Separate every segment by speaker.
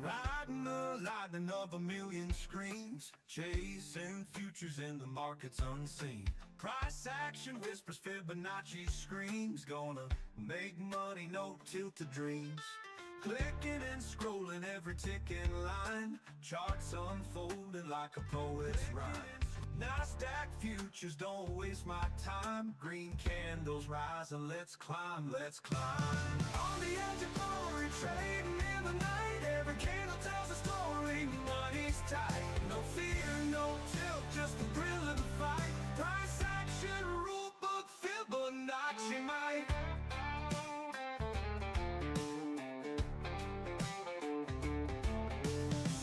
Speaker 1: Riding the lightning of a million screens, chasing futures in the markets unseen. Price action whispers, Fibonacci screams, gonna make money, no tilted dreams. Clicking and scrolling every ticking line, charts unfolding like a poet's rhyme. NASDAQ futures, don't waste my time. Green candles rise and let's climb, let's climb. On the edge of glory, trading in the night. Every candle tells a story, money's tight. No fear, no tilt, just the thrill of the fight. Price action, rule book, Fibonacci might.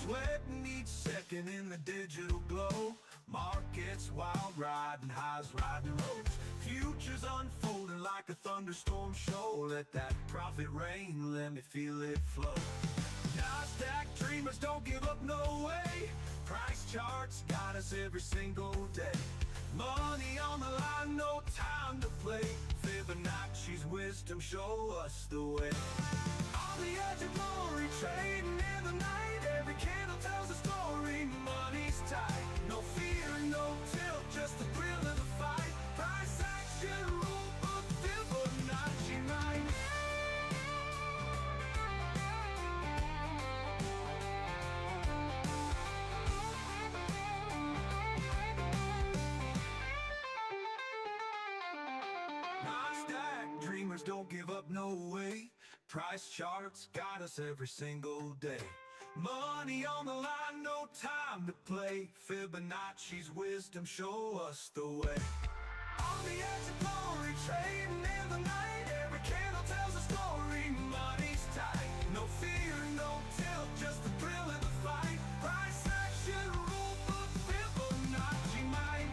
Speaker 1: Sweating each second in the digital glow. Markets wild, riding highs, riding lows. Futures unfolding like a thunderstorm show. Let that profit rain, let me feel it flow. NASDAQ dreamers, don't give up, no way. Price charts guide us every single day. Money on the line, no time to play. Fibonacci's wisdom, show us the way. On the edge of glory, trading in the night. Every candle tells a story, money's tight. No fear, no tilt, just the thrill of the fight. Price action, rule book, Fibonacci might. NASDAQ dreamers, don't give up, no way. Price charts guide us every single day. Money on the line, no time to play. Fibonacci's wisdom, show us the way. On the edge of glory, trading in the night. Every candle tells a story, money's tight. No fear, no tilt, just the thrill of the fight. Price action, rule book, Fibonacci might.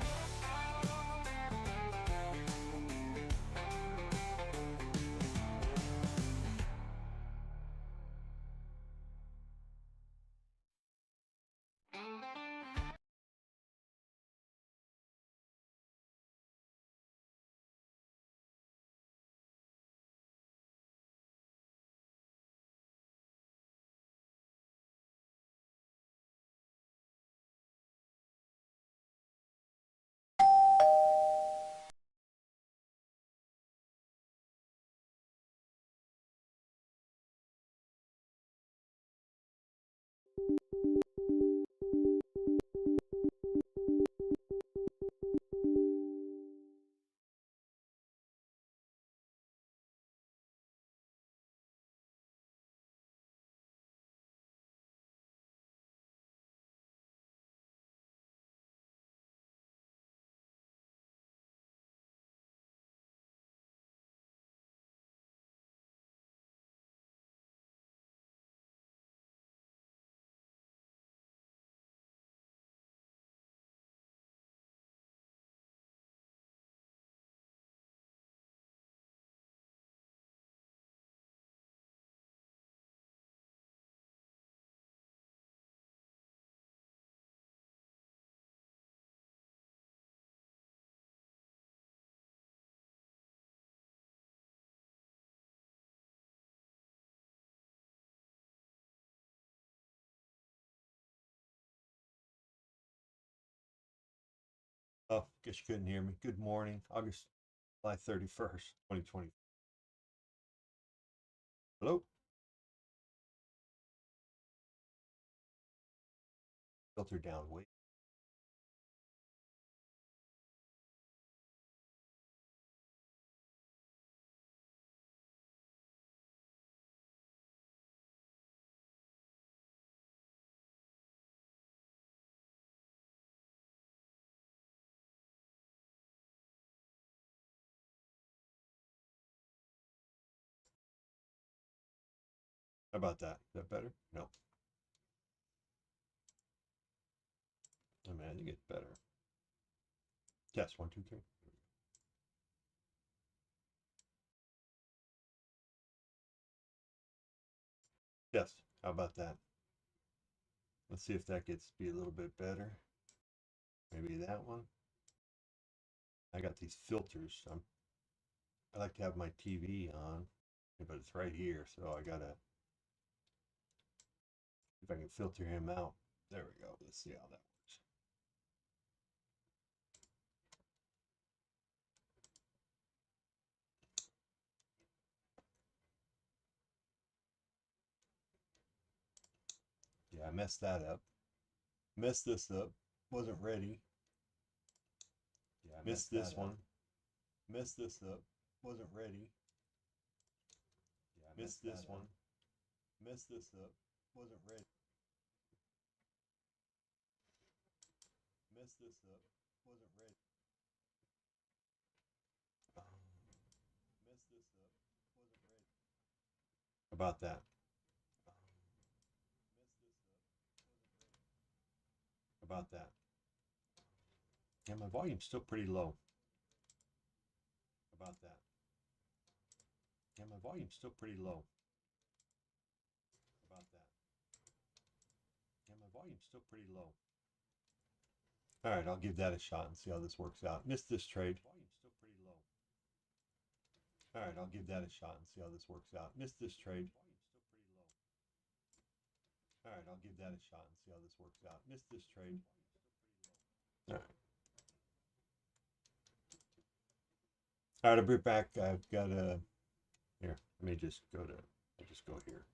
Speaker 2: Oh, guess you couldn't hear me. Good morning, July 31st, 2020. Hello? Filter down, wait. How about that? Is that better? No. Oh man, you get better. Test 1, 2, 3. Yes, how about that? Let's see if that gets to be a little bit better. Maybe that one. I got these filters. I like to have my TV on, but it's right here, so I gotta, if I can filter him out. There we go. Let's see how that works. Yeah, I messed that up. Messed this up. Wasn't ready. Yeah, I missed this one. Messed this up. Wasn't ready. Yeah, I missed this one. Messed this up. Wasn't ready. Messed this up. Wasn't ready. Messed this up. Wasn't ready. About that. About that. Yeah, my volume's still pretty low. About that. Yeah, my volume's still pretty low. About that. Yeah, my volume's still pretty low. All right, I'll give that a shot and see how this works out. Missed this trade. Volume's still pretty low. All right, I'll give that a shot and see how this works out. Missed this trade. Volume's still pretty low. All right, I'll give that a shot and see how this works out. Missed this trade. All right. All right, I'll be back. I've got a, here, let me just go to, I'll just go here.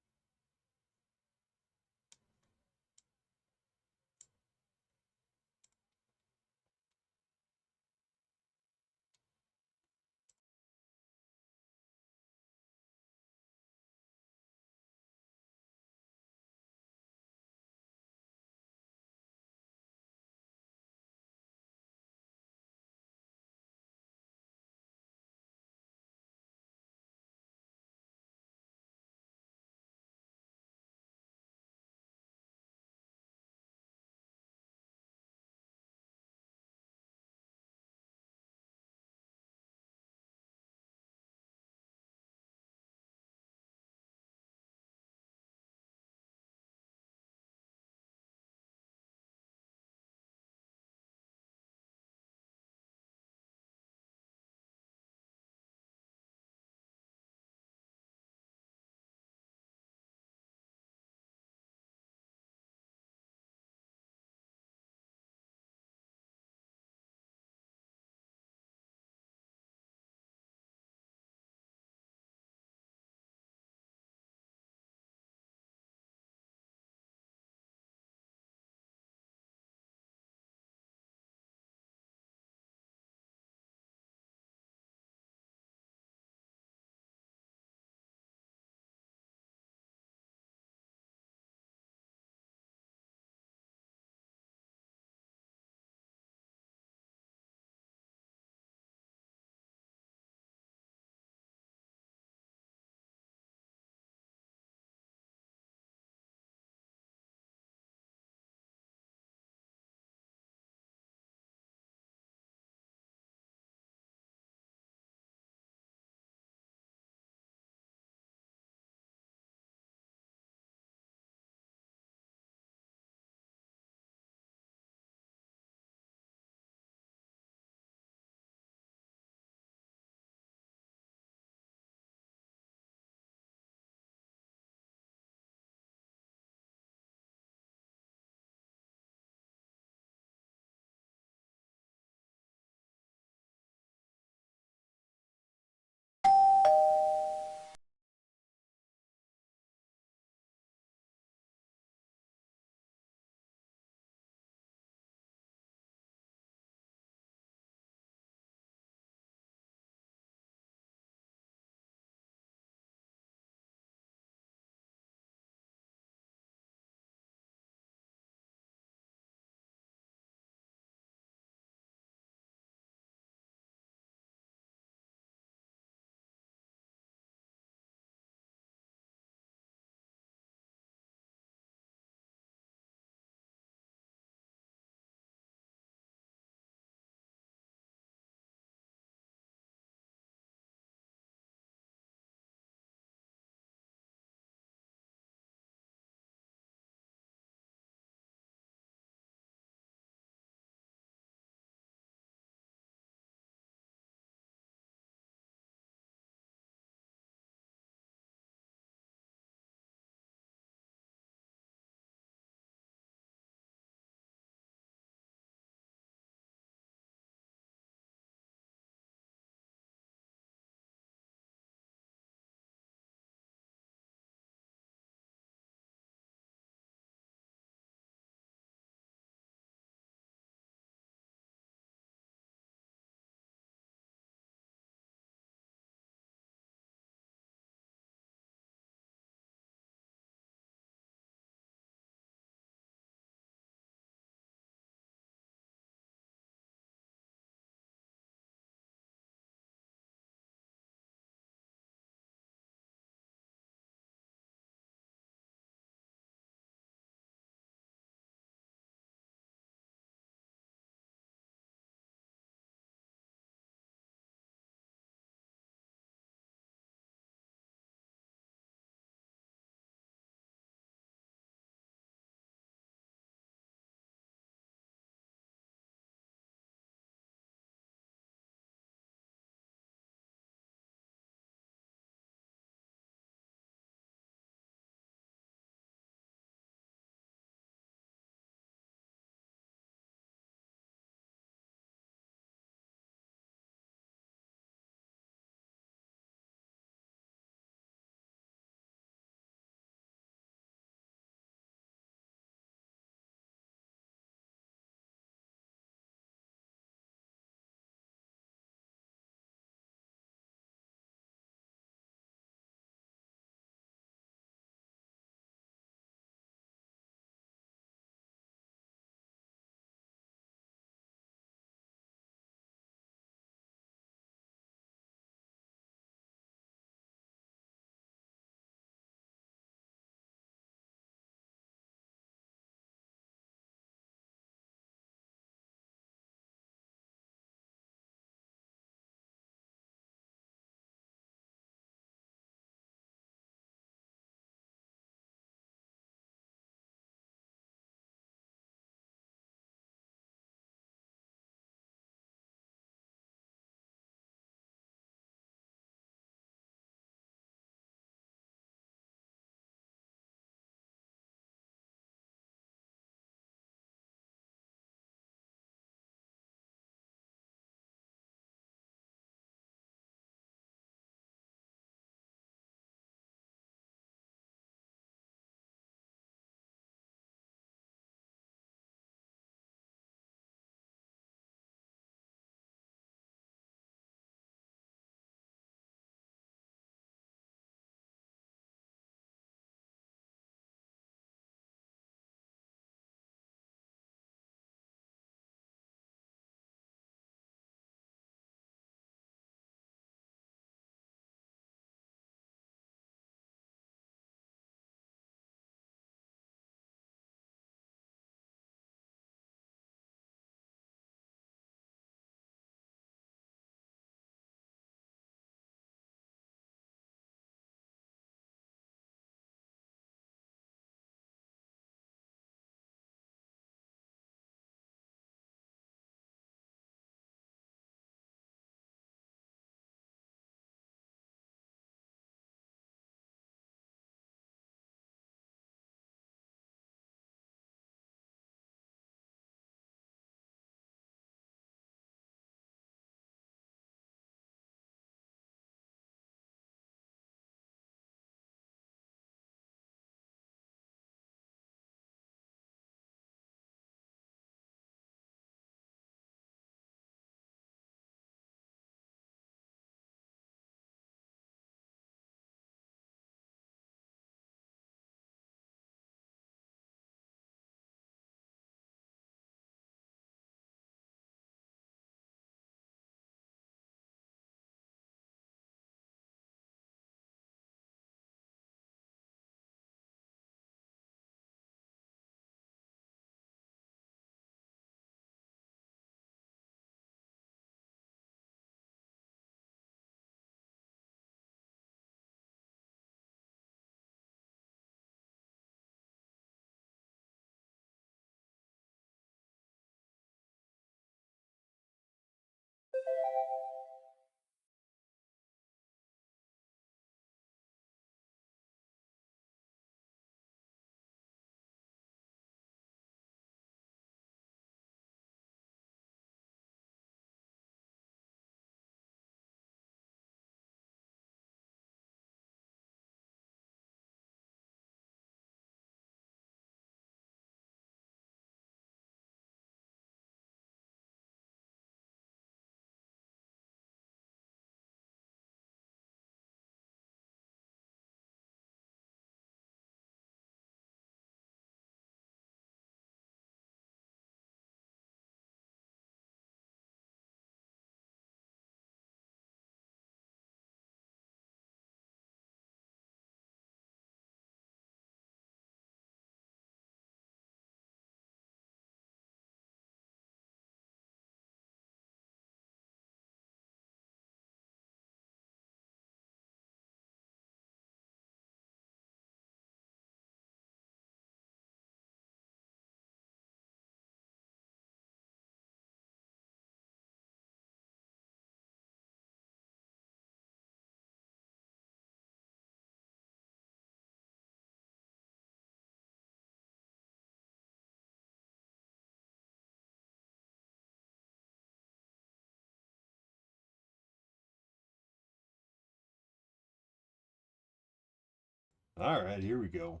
Speaker 2: All right, here we go.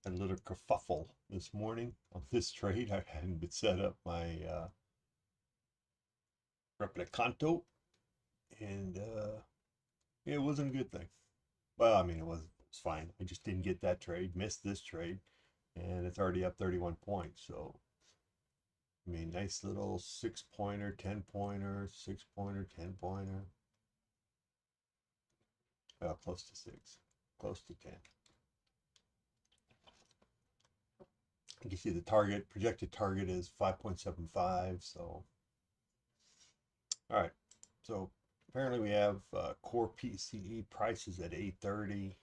Speaker 2: A little kerfuffle this morning on this trade. I hadn't been set up my replicanto, and it wasn't a good thing. Well, I mean, it was fine. I just didn't get that trade, missed this trade, and it's already up 31 points. So, I mean, nice little 6-pointer, 10-pointer, 6-pointer, 10-pointer. Well, close to 6, close to 10. You can see the target, projected target is 5.75. So, all right. So apparently we have core PCE prices at 830.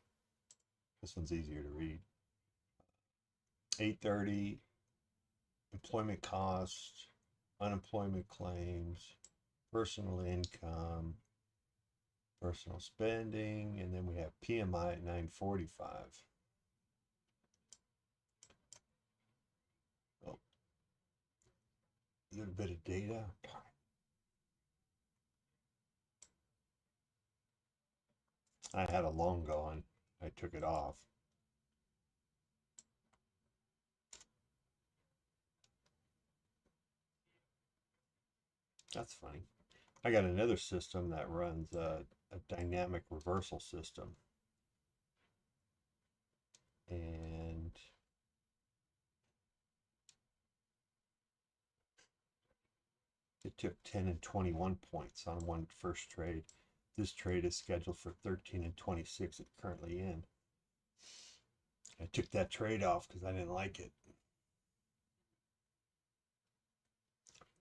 Speaker 2: This one's easier to read. 830, employment costs, unemployment claims, personal income, personal spending, and then we have PMI at 945. Oh, a little bit of data. I had a long gone. I took it off. That's funny. I got another system that runs a dynamic reversal system. And it took 10 and 21 points on one first trade. This trade is scheduled for 13 and 26. It's currently in. I took that trade off because I didn't like it.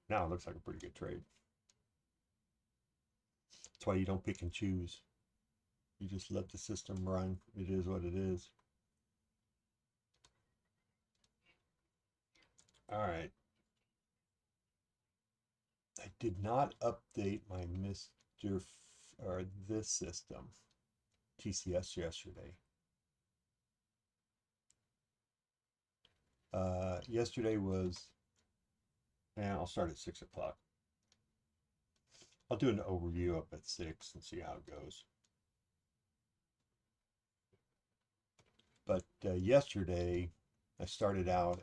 Speaker 2: Now it looks like a pretty good trade. That's why you don't pick and choose. You just let the system run. It is what it is. All right. I did not update my this system, TCS, yesterday. Yesterday was, and I'll start at 6 o'clock. I'll do an overview up at 6 and see how it goes. But yesterday I started out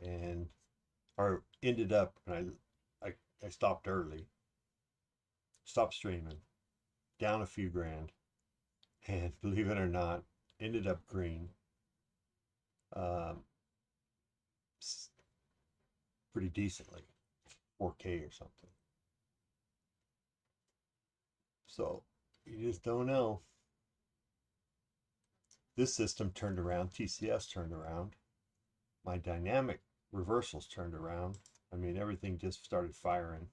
Speaker 2: or ended up, and I stopped early, stopped streaming, down a few grand, and believe it or not, ended up green. Pretty decently, 4K or something. So you just don't know. This system turned around, TCS turned around, my dynamic reversals turned around. I mean, everything just started firing.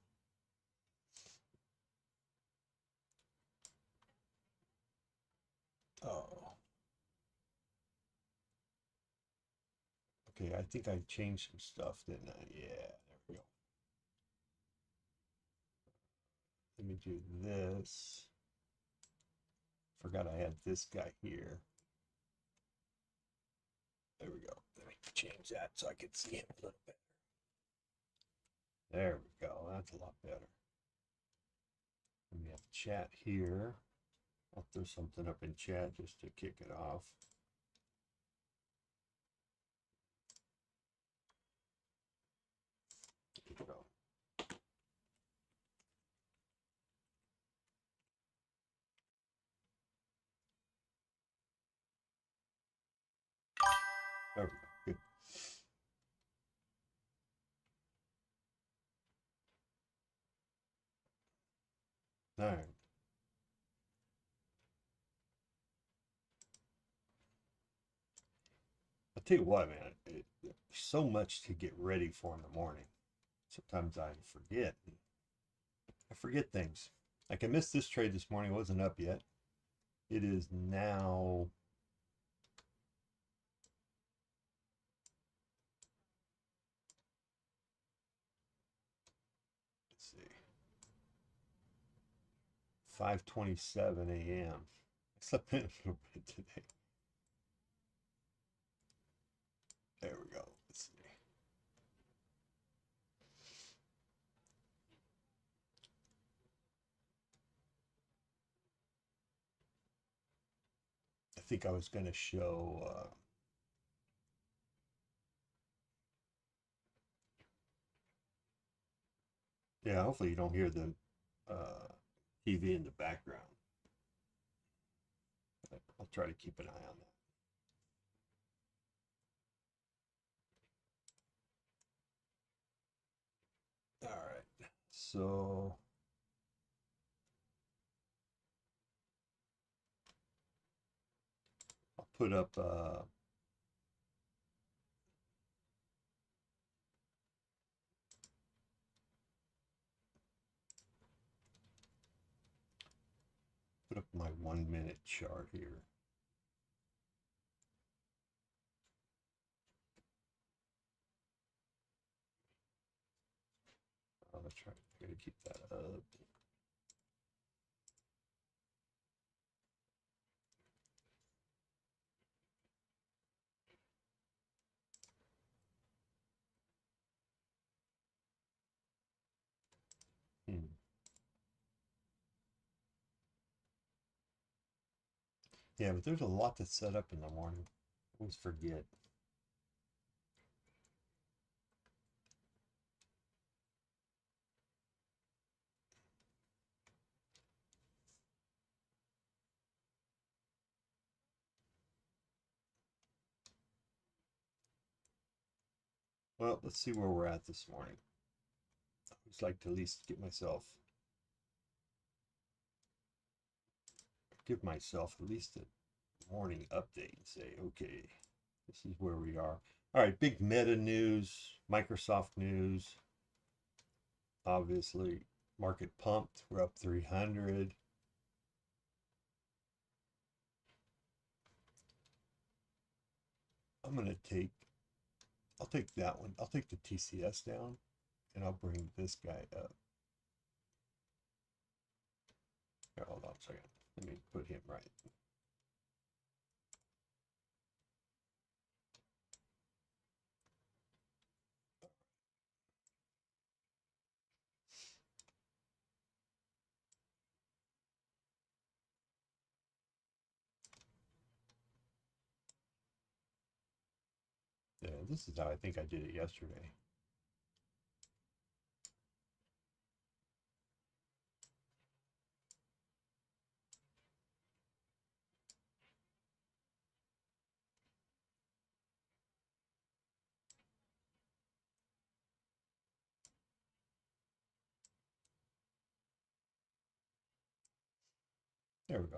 Speaker 2: Oh. Okay, I think I changed some stuff, didn't I? Yeah, there we go. Let me do this. Forgot I had this guy here. There we go. Let me change that so I can see him a little better. There we go. That's a lot better. And we have chat here. I'll throw something up in chat just to kick it off. There we go. There we go. Good. All right. I'll tell you what, man, there's so much to get ready for in the morning. Sometimes I forget. I forget things. Like I missed this trade this morning. It wasn't up yet. It is now. Let's see. 5:27 a.m. I slept in a little bit today. There we go. Let's see. think I was going to show yeah, hopefully you don't hear the TV in the background. I'll try to keep an eye on that. All right, so I'll put up my 1 minute chart here. I'll try to keep that up. Yeah, but there's a lot to set up in the morning. I always forget. Well, let's see where we're at this morning. I always like to at least give myself at least a morning update and say, okay, this is where we are. All right, big Meta news, Microsoft news. Obviously, market pumped. We're up 300. I'll take that one. I'll take the TCS down, and I'll bring this guy up. Here, hold on a second. Let me put him right. Yeah, this is how I think I did it yesterday. There we go.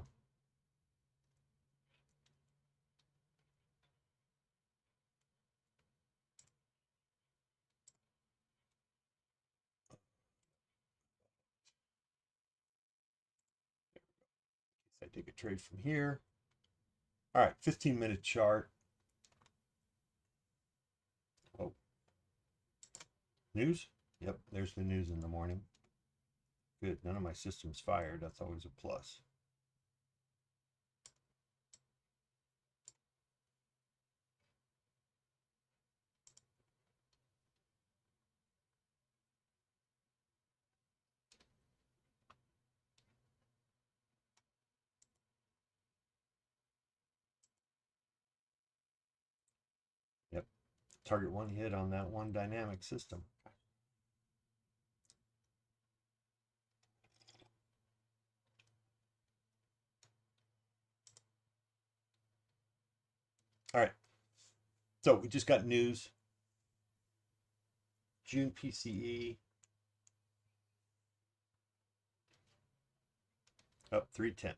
Speaker 2: I take a trade from here. All right, 15-minute chart. Oh, news? Yep, there's the news in the morning. Good, none of my systems fired. That's always a plus. Yep, target one hit on that one dynamic system. All right, so we just got news. June PCE up 0.3.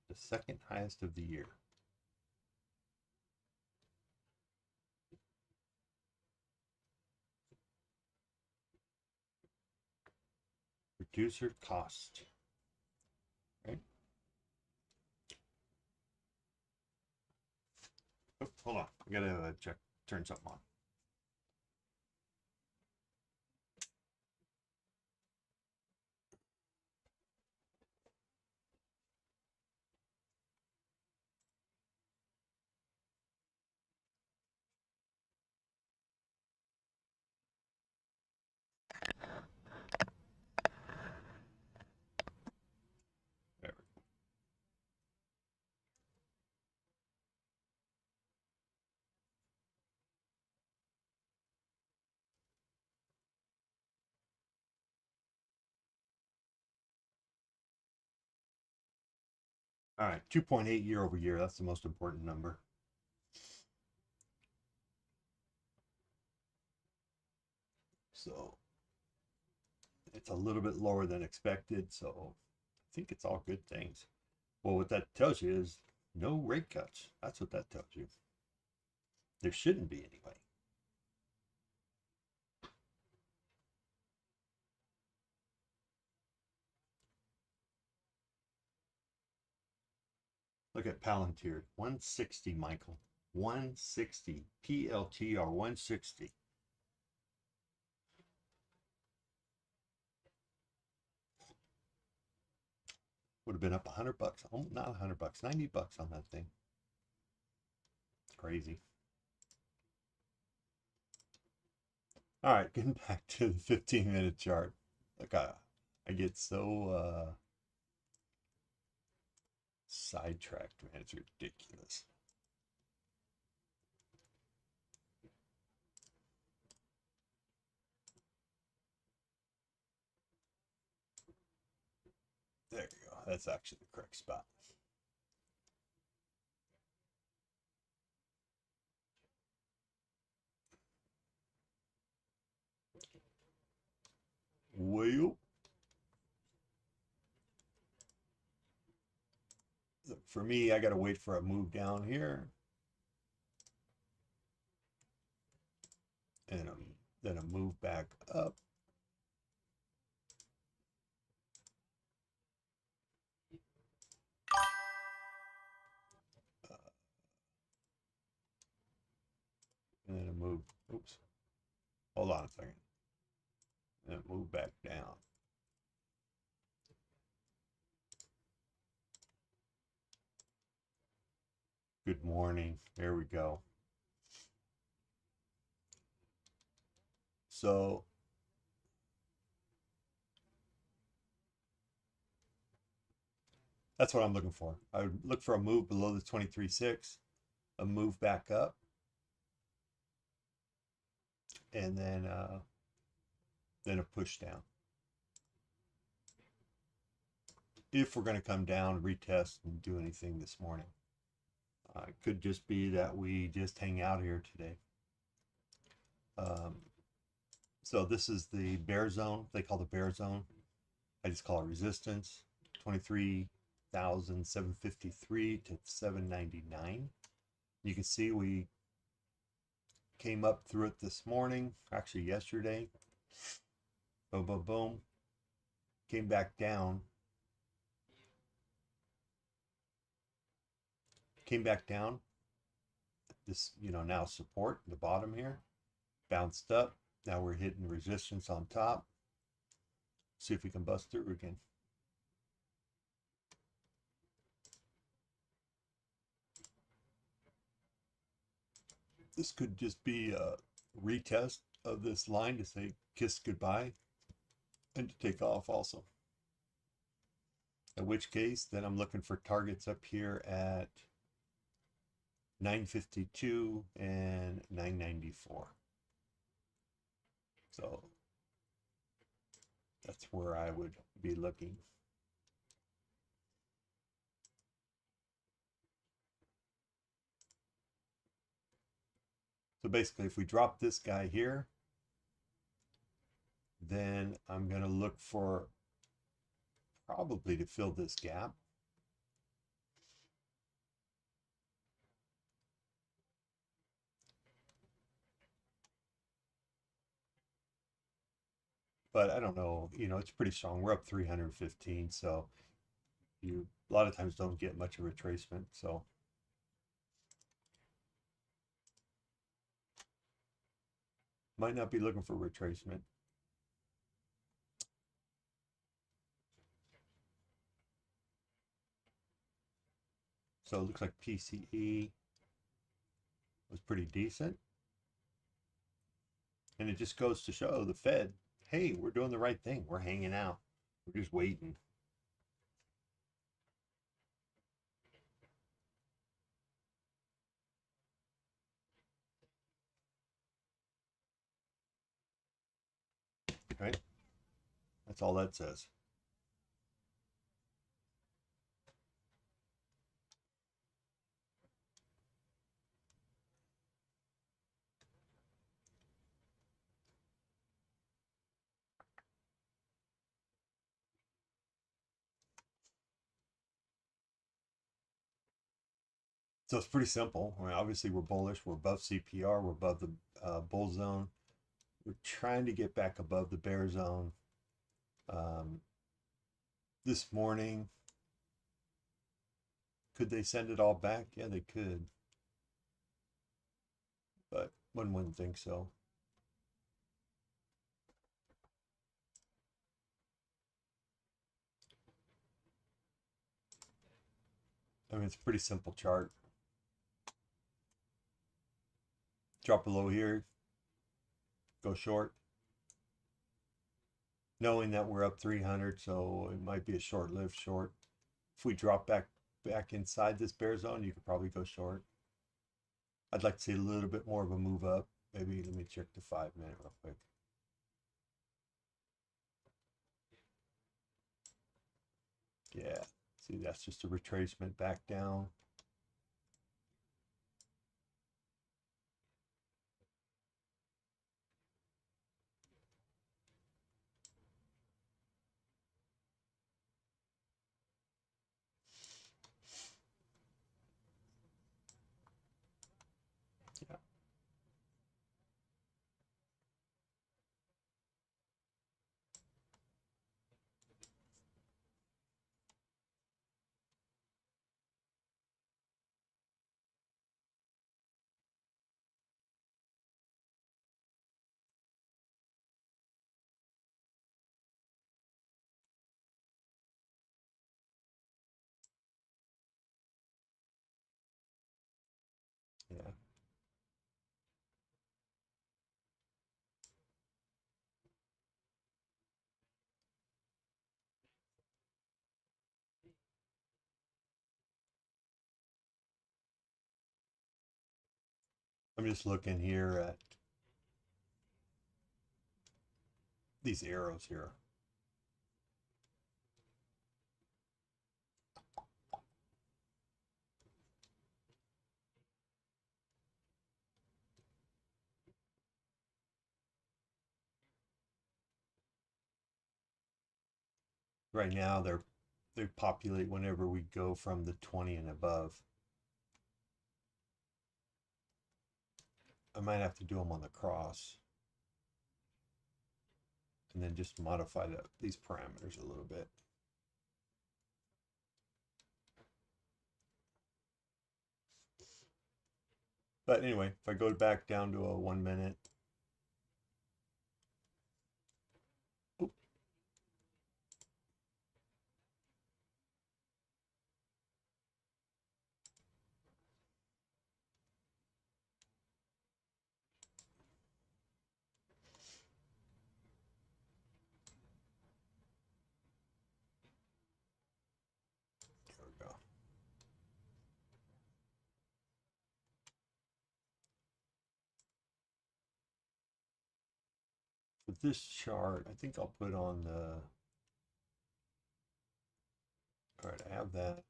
Speaker 2: The second highest of the year. Producer cost. Right? Oh, hold on, I gotta turn something on. All right, 2.8 year over year. That's the most important number. So it's a little bit lower than expected. So I think it's all good things. Well, what that tells you is no rate cuts. That's what that tells you. There shouldn't be anyway. Look at Palantir, 160, Michael. 160. PLTR 160. Would have been up $100. Oh, not $100, $90 on that thing. It's crazy. All right, getting back to the 15-minute chart. Look, I get so sidetracked, man. It's ridiculous. There you go. That's actually the correct spot. Well, for me, I got to wait for a move down here. And then a move back up. And then a move. Oops. Hold on a second. And move back down. Good morning. There we go. So that's what I'm looking for. I would look for a move below the 23.6, a move back up, and then a push down. If we're going to come down, retest, and do anything this morning. It could just be that we just hang out here today. So this is the bear zone. They call the bear zone. I just call it resistance. 23,753 to 799. You can see we came up through it this morning, actually yesterday. Boom, boom, boom. Came back down. Came back down. This, now support, the bottom here. Bounced up. Now we're hitting resistance on top. See if we can bust through again. This could just be a retest of this line to say kiss goodbye and to take off also. In which case, then I'm looking for targets up here at 952 and 994. So that's where I would be looking. So basically, if we drop this guy here, then I'm going to look for probably to fill this gap. But I don't know, it's pretty strong. We're up 315, so you a lot of times don't get much of a retracement. So might not be looking for retracement. So it looks like PCE was pretty decent. And it just goes to show the Fed, hey, we're doing the right thing. We're hanging out. We're just waiting. Right? That's all that says. So it's pretty simple. I mean, obviously we're bullish. We're above CPR. We're above the bull zone. We're trying to get back above the bear zone. This morning, could they send it all back? Yeah, they could. But one wouldn't think so. I mean, it's a pretty simple chart. Drop below here, go short. Knowing that we're up 300, so it might be a short-lived short. If we drop back inside this bear zone, you could probably go short. I'd like to see a little bit more of a move up. Maybe let me check the 5-minute real quick. Yeah, see, that's just a retracement back down. Yeah, yeah. I'm just looking here at these arrows here. Right now, they populate whenever we go from the 20 and above. I might have to do them on the cross and then just modify these parameters a little bit. But anyway, if I go back down to a 1 minute, oop, there we go. For this chart, I think I'll put on the, all right, I have that.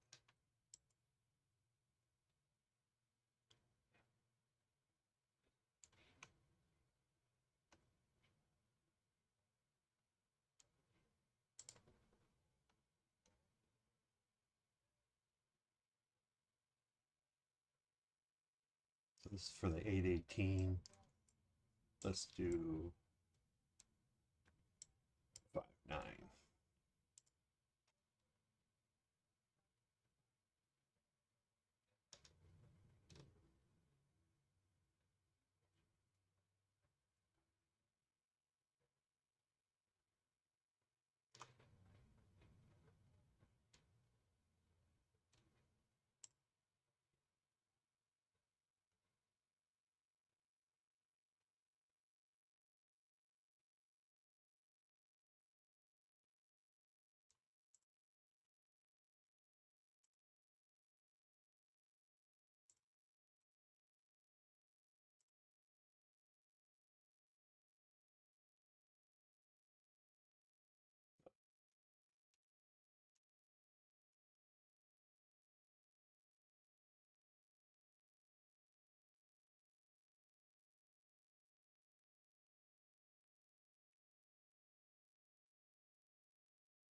Speaker 2: So this is for the 818. Let's do 5-9.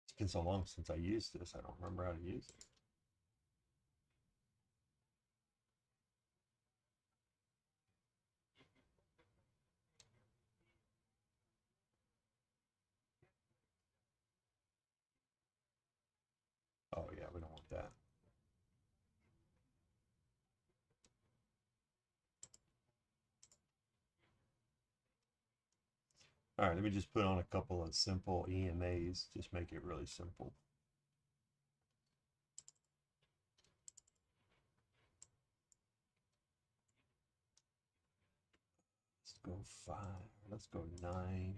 Speaker 2: It's been so long since I used this, I don't remember how to use it. All right, let me just put on a couple of simple EMAs, just make it really simple. Let's go 5, let's go 9.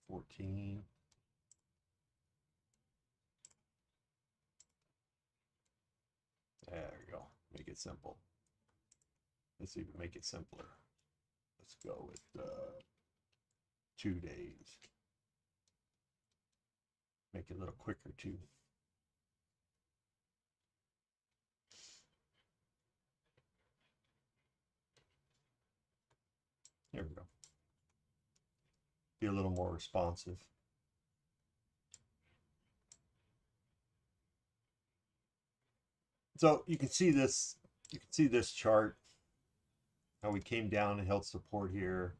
Speaker 2: 14. There we go. Make it simple. Let's even make it simpler. Let's go with 2 days. Make it a little quicker too. There we go. Be a little more responsive. So you can see this. You can see this chart. How we came down and held support here.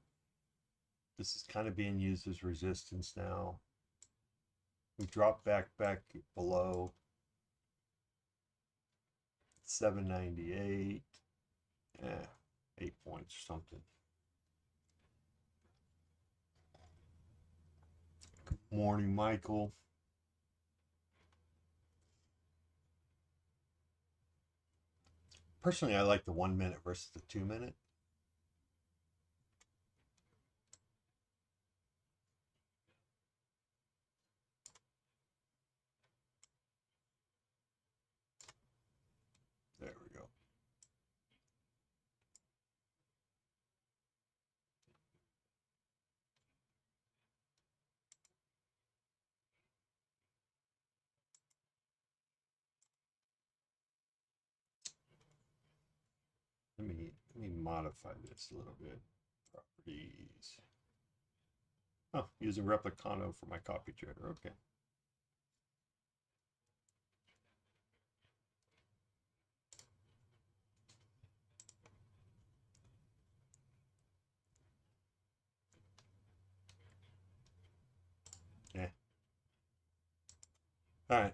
Speaker 2: This is kind of being used as resistance now. We dropped back below 798. 8 points or something. Good morning, Michael. Personally, I like the 1 minute versus the 2 minute. There we go. Let me modify this a little bit. Properties. Oh, using Replicano for my copy trader. Okay. Yeah. All right.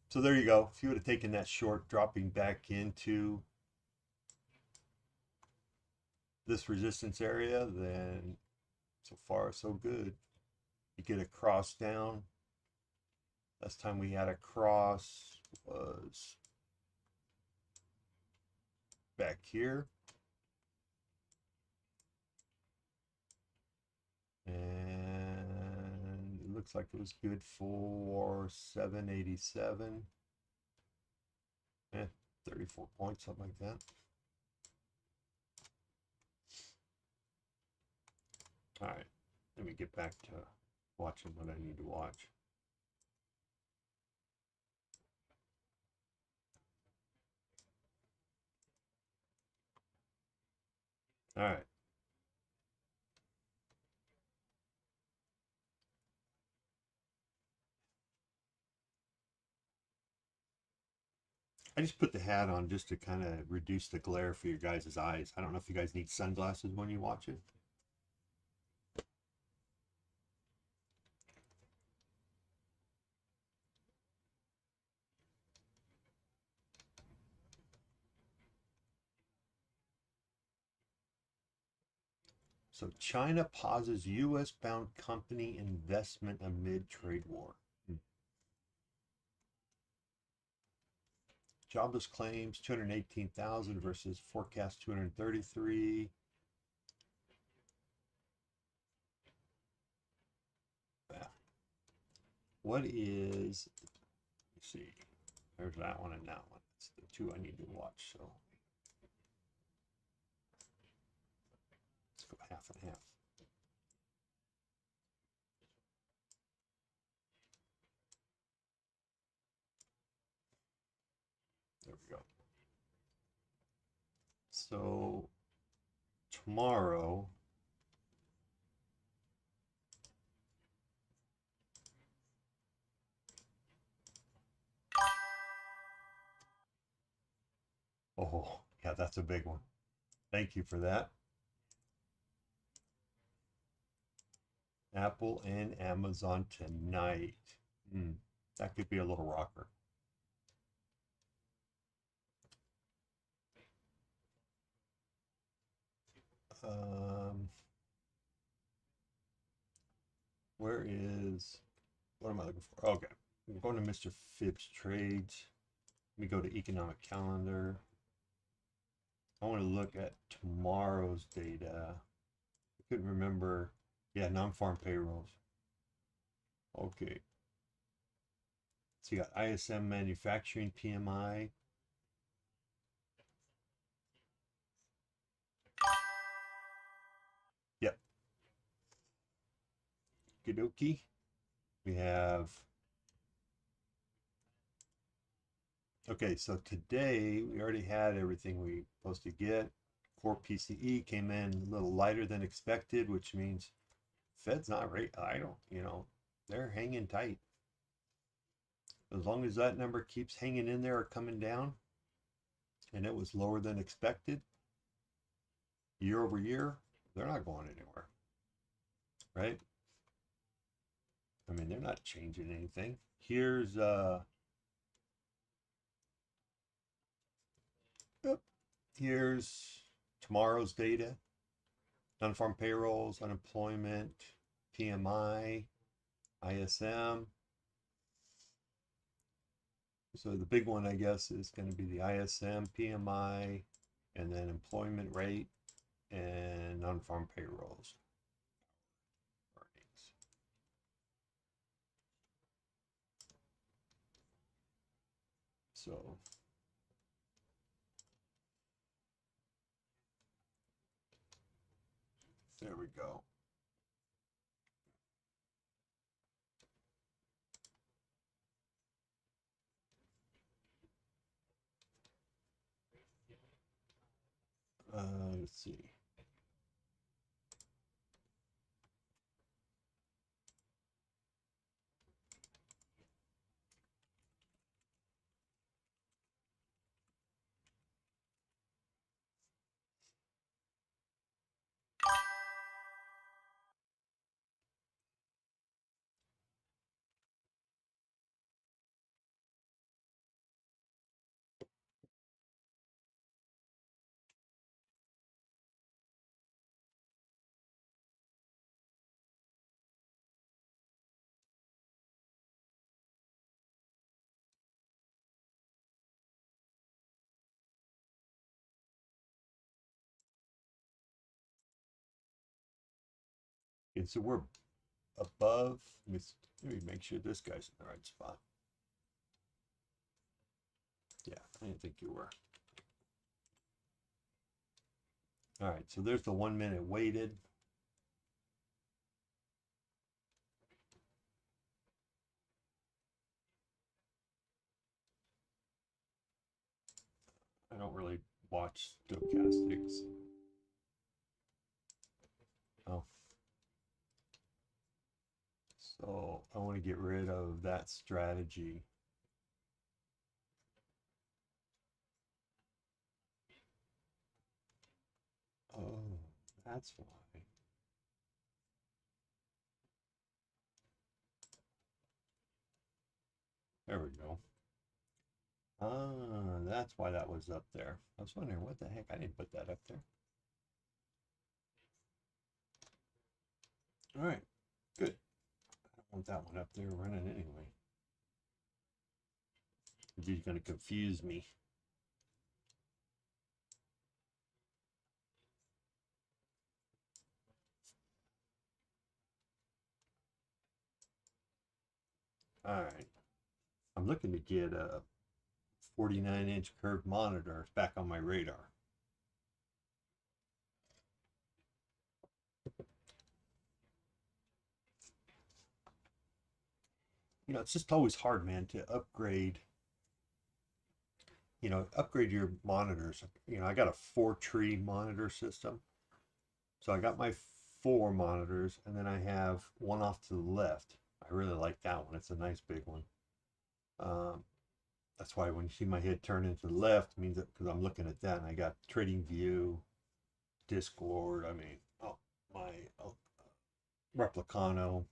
Speaker 2: So there you go. If you would have taken that short, dropping back into this resistance area, then so far so good. You get a cross down. Last time we had a cross was back here. And it looks like it was good for 787. 34 points, something like that. All right, let me get back to watching what I need to watch. All right. I just put the hat on just to kind of reduce the glare for your guys' eyes. I don't know if you guys need sunglasses when you watch it. So China pauses U.S. bound company investment amid trade war. Jobless claims 218,000 versus forecast 233. What is, let's see, there's that one and that one. That's the two I need to watch. So let's go half and half. There we go. So tomorrow, oh, yeah, that's a big one. Thank you for that. Apple and Amazon tonight. That could be a little rocker. Where is, what am I looking for? Okay, I'm going to MrFibsTrades. Let me go to economic calendar. I want to look at tomorrow's data. I couldn't remember. Yeah, non-farm payrolls. Okay. So you got ISM manufacturing PMI. Yep. Okie We have, okay, so today we already had everything we were supposed to get. Core PCE came in a little lighter than expected, which means Fed's not right idle, they're hanging tight. As long as that number keeps hanging in there or coming down, and it was lower than expected, year over year, they're not going anywhere, right? I mean, they're not changing anything. Here's tomorrow's data. Non-farm payrolls, unemployment, PMI, ISM. So the big one, I guess, is going to be the ISM, PMI, and then employment rate and non-farm payrolls. Earnings. So there we go. Let's see. And so we're above. Let me make sure this guy's in the right spot. Yeah, I didn't think you were. All right, so there's the 1 minute weighted. I don't really watch stochastics. Oh. So I want to get rid of that strategy. Oh, that's why. There we go. Ah, that's why that was up there. I was wondering what the heck, I didn't put that up there. All right, good. I don't want that one up there running anyway. He's going to confuse me. All right. I'm looking to get a 49-inch curved monitor back on my radar. It's just always hard, man, to upgrade your monitors. I got a 4-tree monitor system. So I got my 4 monitors, and then I have one off to the left. I really like that one. It's a nice big one. That's why when you see my head turn into the left, it means that because I'm looking at that, and I got Trading View, Discord, Replicano,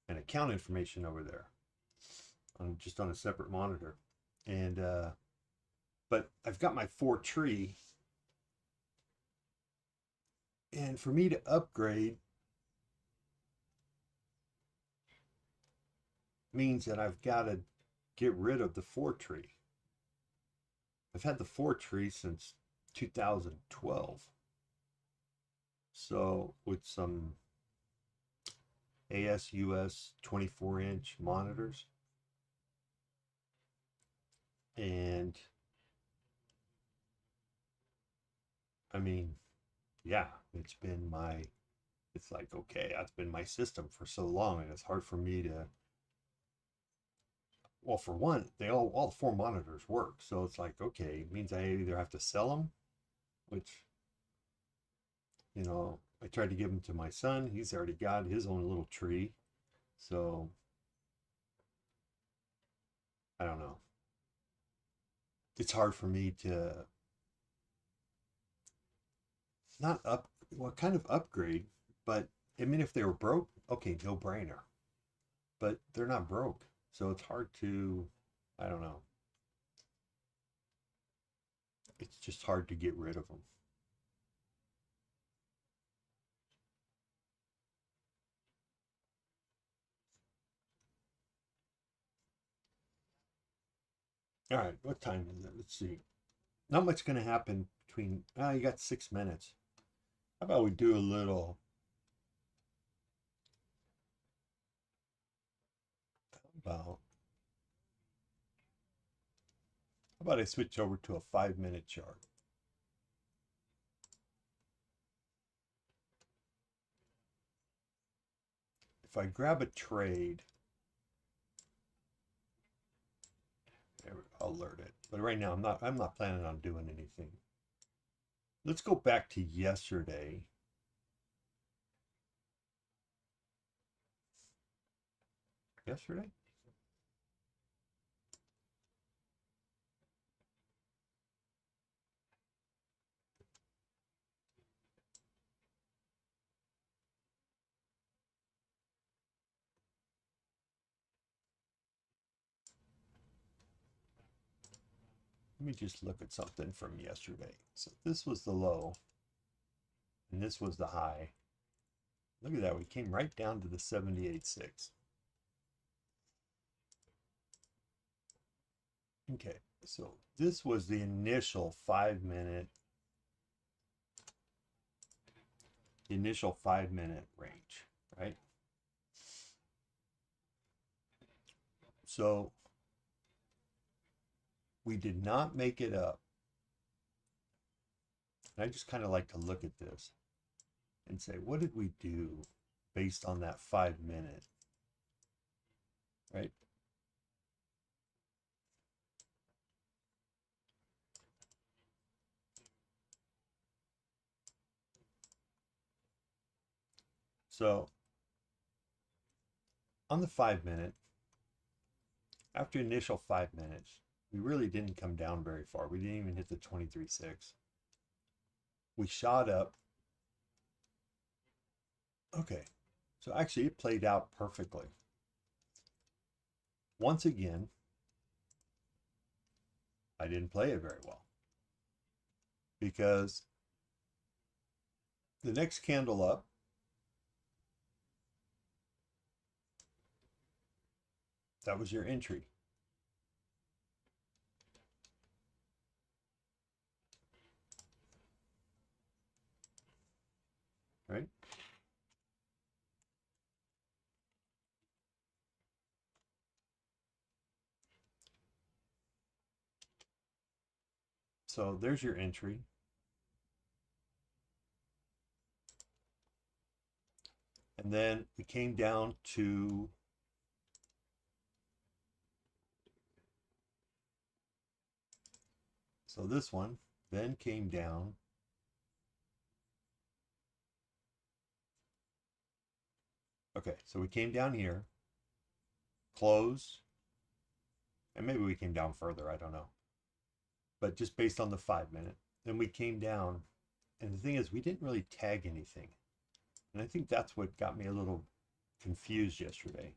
Speaker 2: and account information over there. Just on a separate monitor. And but I've got my 4-tree And for me to upgrade means that I've got to get rid of the 4 tree. I've had the 4 tree since 2012. So with some ASUS 24-inch monitors, and I mean, yeah, it's like, okay, that's been my system for so long, and it's hard for me to, well, for one, all the 4 monitors work, so it's like, okay, it means I either have to sell them, which, I tried to give them to my son. He's already got his own little tree, so I don't know. It's hard for me to not kind of upgrade, but I mean, if they were broke, okay, no brainer, but they're not broke, so it's hard to, I don't know. It's just hard to get rid of them. All right, what time is it? Let's see. Not much going to happen between, you got 6 minutes. How about we do a little, how about I switch over to a 5-minute chart? If I grab a trade, I'll alert it. But right now, I'm not planning on doing anything. Let's go back to yesterday. Yesterday? Let me just look at something from yesterday. So this was the low, and this was the high. Look at that. We came right down to the 78.6. Okay, so this was the initial 5-minute range, right? So we did not make it up. And I just kind of like to look at this and say, what did we do based on that 5-minute, right? So on the 5-minute, after initial 5 minutes, we really didn't come down very far. We didn't even hit the 23.6. We shot up. Okay, so actually it played out perfectly. Once again, I didn't play it very well because the next candle up, that was your entry. Right? So there's your entry. And then we came down to so this one then came down. Okay, so we came down here, closed, and maybe we came down further, I don't know. But just based on the 5-minute, then we came down, and the thing is, we didn't really tag anything. And I think that's what got me a little confused yesterday.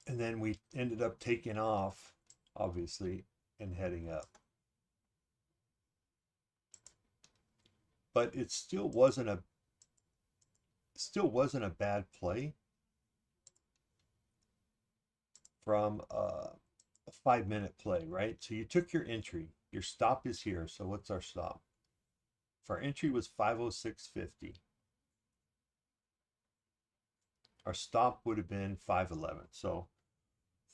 Speaker 2: And then we ended up taking off, obviously, and heading up. but it still wasn't a bad play from a 5-minute play, right? So you took your entry. Your stop is here. So what's our stop? If our entry was 506.50, our stop would have been 511. So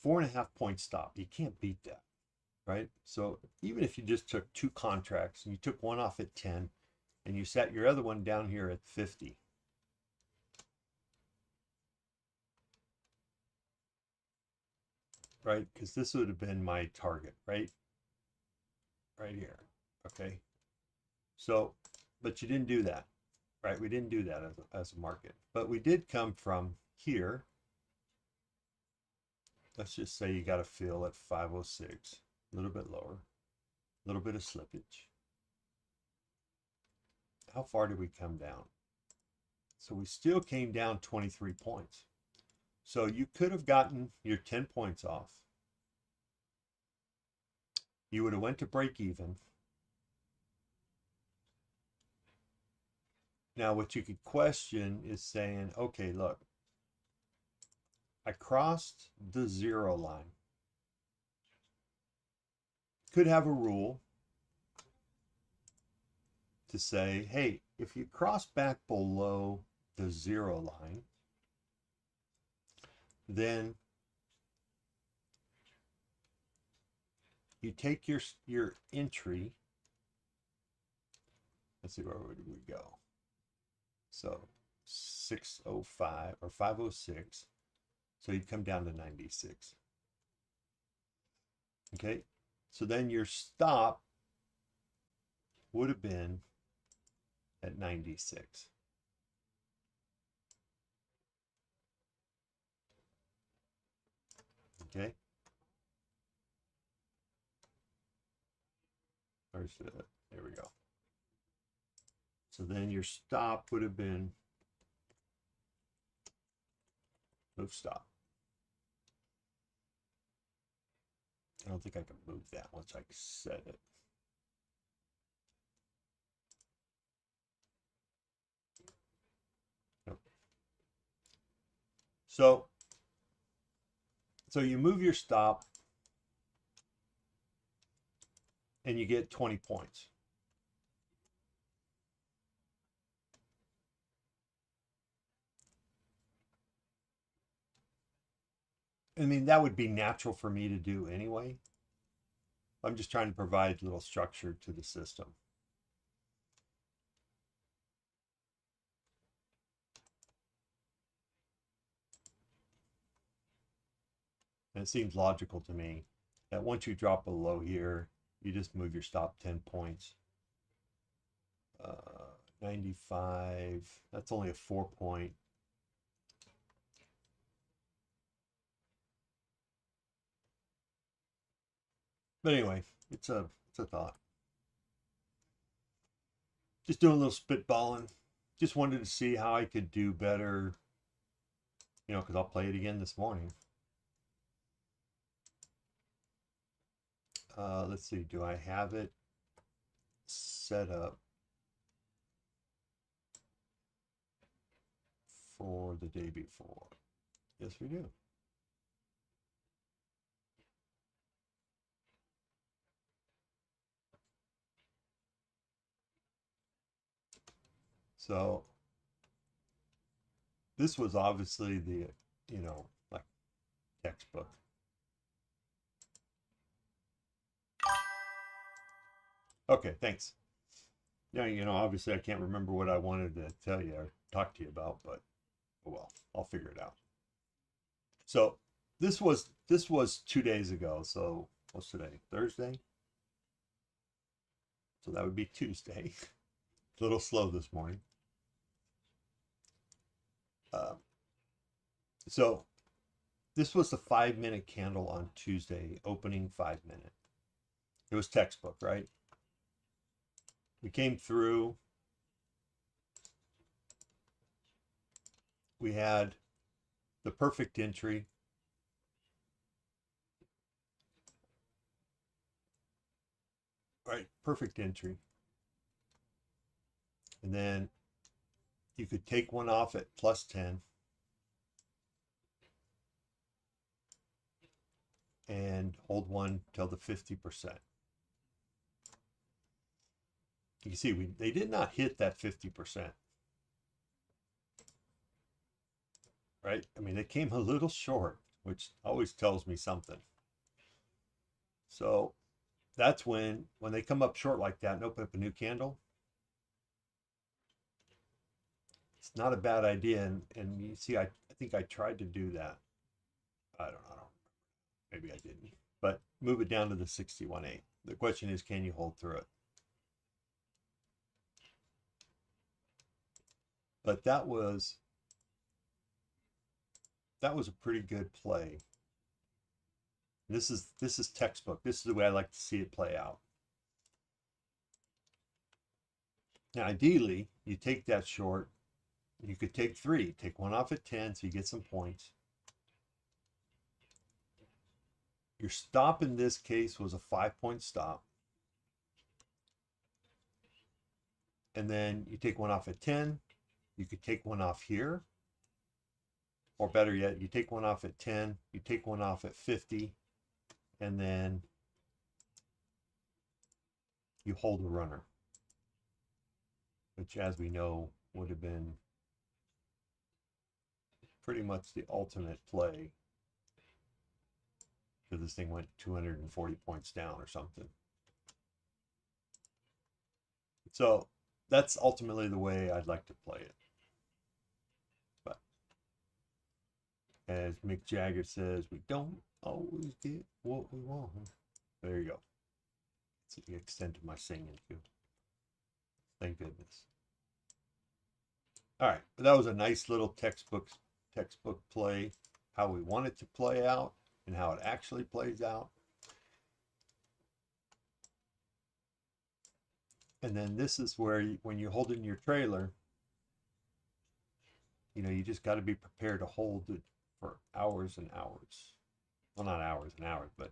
Speaker 2: 4.5 point stop. You can't beat that, right? So even if you just took 2 contracts and you took one off at 10 and you set your other one down here at 50, right? Because this would have been my target, right? Right here. Okay. So, but you didn't do that, right? We didn't do that as a market, but we did come from here. Let's just say you got a fill at 506, a little bit lower, a little bit of slippage. How far did we come down? So we still came down 23 points. So you could have gotten your 10 points off. You would have went to break even. Now what you could question is saying, okay, look, I crossed the 0 line. Could have a rule to say, hey, if you cross back below the 0 line, then you take your entry. Let's see, where would we go? So 605 or 506. So you'd come down to 96. Okay. So then your stop would have been at 96. Okay. Where's the, there we go. So then your stop would have been, move stop. I don't think I can move that once I set it. Nope. So you move your stop and you get 20 points. I mean, that would be natural for me to do anyway. I'm just trying to provide a little structure to the system. And it seems logical to me that once you drop below here, you just move your stop 10 points. 95, that's only a 4 point. But anyway, it's a thought. Just doing a little spitballing. Just wanted to see how I could do better, you know, because I'll play it again this morning. Let's see, do I have it set up for the day before? Yes, we do. So this was obviously the, you know, like textbook. Okay, thanks. Yeah, you know, obviously I can't remember what I wanted to tell you or talk to you about, but oh well, I'll figure it out. So this was 2 days ago. So what's today? Thursday? So that would be Tuesday. A little slow this morning. So this was the 5-minute candle on Tuesday, opening 5-minute. It was textbook, right? We came through. We had the perfect entry. Right, perfect entry. And then you could take one off at plus 10 and hold one till the 50%. You can see they did not hit that 50%. Right? I mean, they came a little short, which always tells me something. So that's when they come up short like that and open up a new candle, it's not a bad idea. And you see, I think I tried to do that. I don't know. Maybe I didn't. But move it down to the 61.8. The question is, can you hold through it? But that was a pretty good play. This is textbook. This is the way I like to see it play out. Now, ideally, you take that short. You could take 3. Take one off at 10, so you get some points. Your stop in this case was a 5-point stop. And then you take one off at 10. You could take one off here. Or better yet, you take one off at 10. You take one off at 50. And then you hold the runner, which, as we know, would have been pretty much the ultimate play, because this thing went 240 points down or something. So that's ultimately the way I'd like to play it. But as Mick Jagger says, we don't always get what we want. There you go. It's the extent of my singing too. Thank goodness. All right, but that was a nice little textbook play, how we want it to play out and how it actually plays out. And then this is where when you're holding your trailer, you know, you just got to be prepared to hold it for hours and hours. Well, not hours and hours, but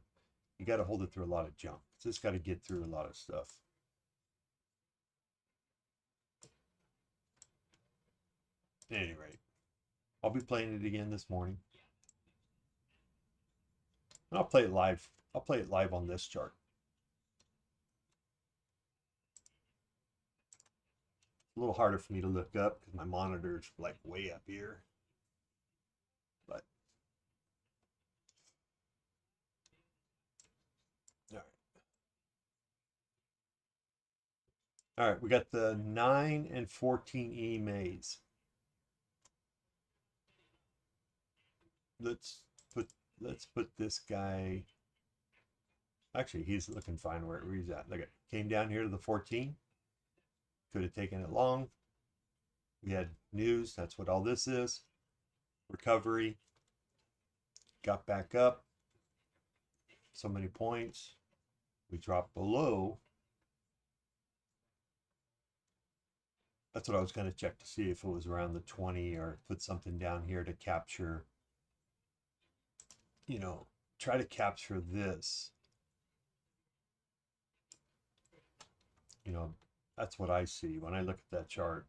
Speaker 2: you got to hold it through a lot of junk. It's just got to get through a lot of stuff. At any rate, I'll be playing it again this morning. And I'll play it live. I'll play it live on this chart. A little harder for me to look up because my monitor's like way up here. But all right, we got the 9 and 14E maze. Let's put this guy. Actually, he's looking fine where he's at. Look, it came down here to the 14. Could have taken it long. We had news. That's what all this is. Recovery. Got back up. So many points. We dropped below. That's what I was going to check to see if it was around the 20 or put something down here to capture, you know, try to capture this. You know, that's what I see when I look at that chart.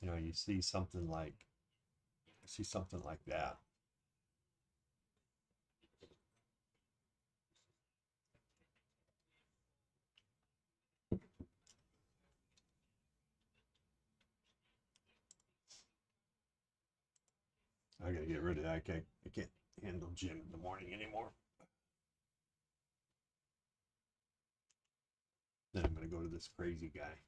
Speaker 2: You know, you see something like that. I gotta get rid of that. I can't handle Jim in the morning anymore. Then I'm gonna go to this crazy guy.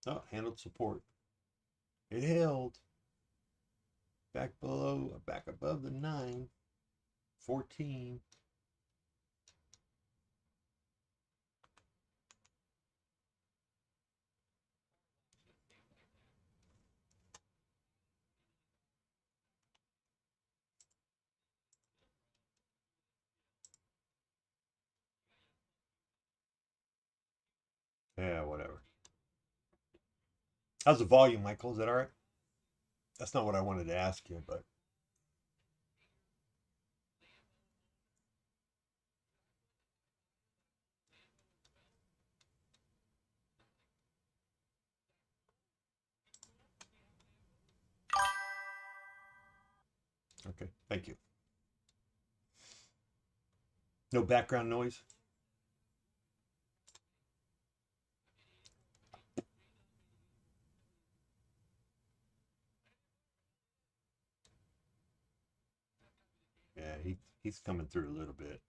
Speaker 2: Oh, handled support. It held back above the 9, 14. Yeah, whatever. How's the volume, Michael? Is that all right? That's not what I wanted to ask you, but okay, thank you. No background noise? Yeah, he's coming through a little bit.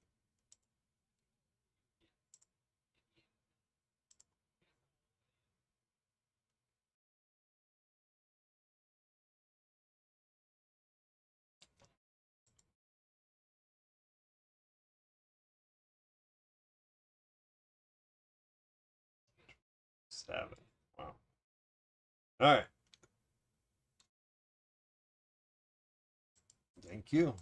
Speaker 2: Seven. Wow. All right. Thank you.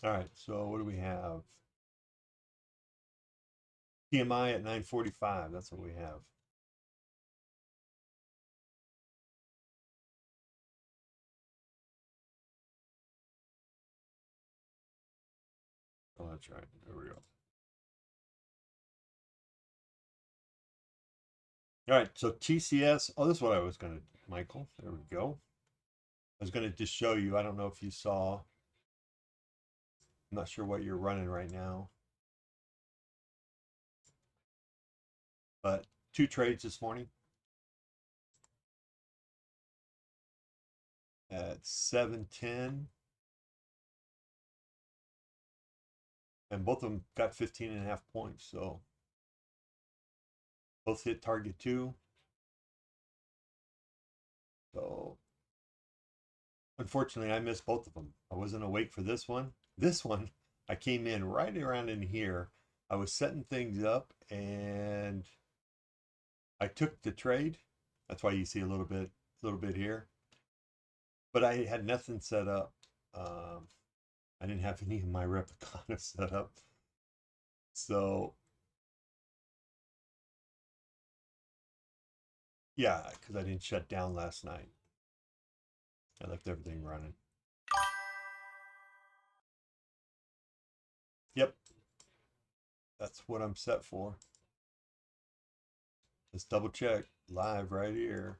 Speaker 2: All right. So what do we have? PMI at 945. That's what we have. Oh, that's right. There we go. All right. So TCS. Oh, this is what I was going to, Michael. There we go. I was going to just show you. I don't know if you saw. I'm not sure what you're running right now. But 2 trades this morning at 7:10. And both of them got 15.5 points. So both hit target 2. So unfortunately, I missed both of them. I wasn't awake for this one. This one, I came in right around in here. I was setting things up and I took the trade. That's why you see a little bit here. But I had nothing set up. I didn't have any of my Replicana set up. So yeah, because I didn't shut down last night. I left everything running. Yep. That's what I'm set for. Let's double check. Live right here.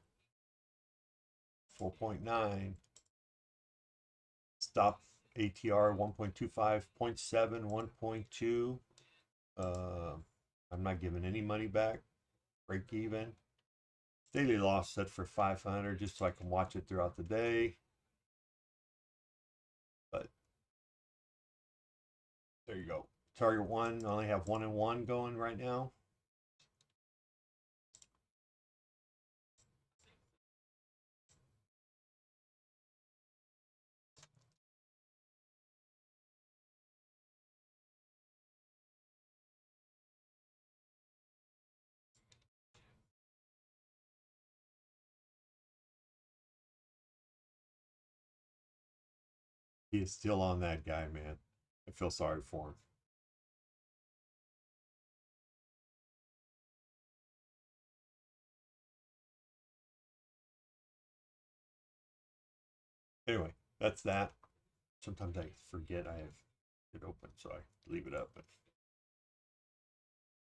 Speaker 2: 4.9. Stop ATR 1.25, 0.7, 1.2. I'm not giving any money back. Break even. Daily loss set for 500 just so I can watch it throughout the day. But there you go. Target 1. I only have 1 and 1 going right now. He is still on that guy, man. I feel sorry for him. Anyway, that's that. Sometimes I forget I have it open, so I leave it up.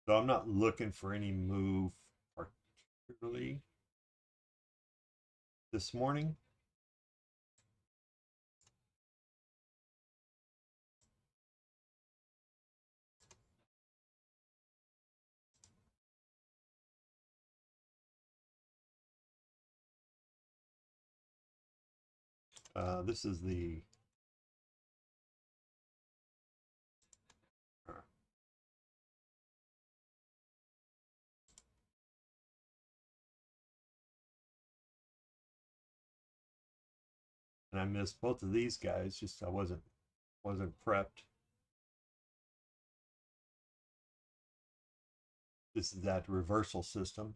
Speaker 2: So I'm not looking for any move particularly this morning. This is the And I missed both of these guys, just I wasn't prepped. This is that reversal system.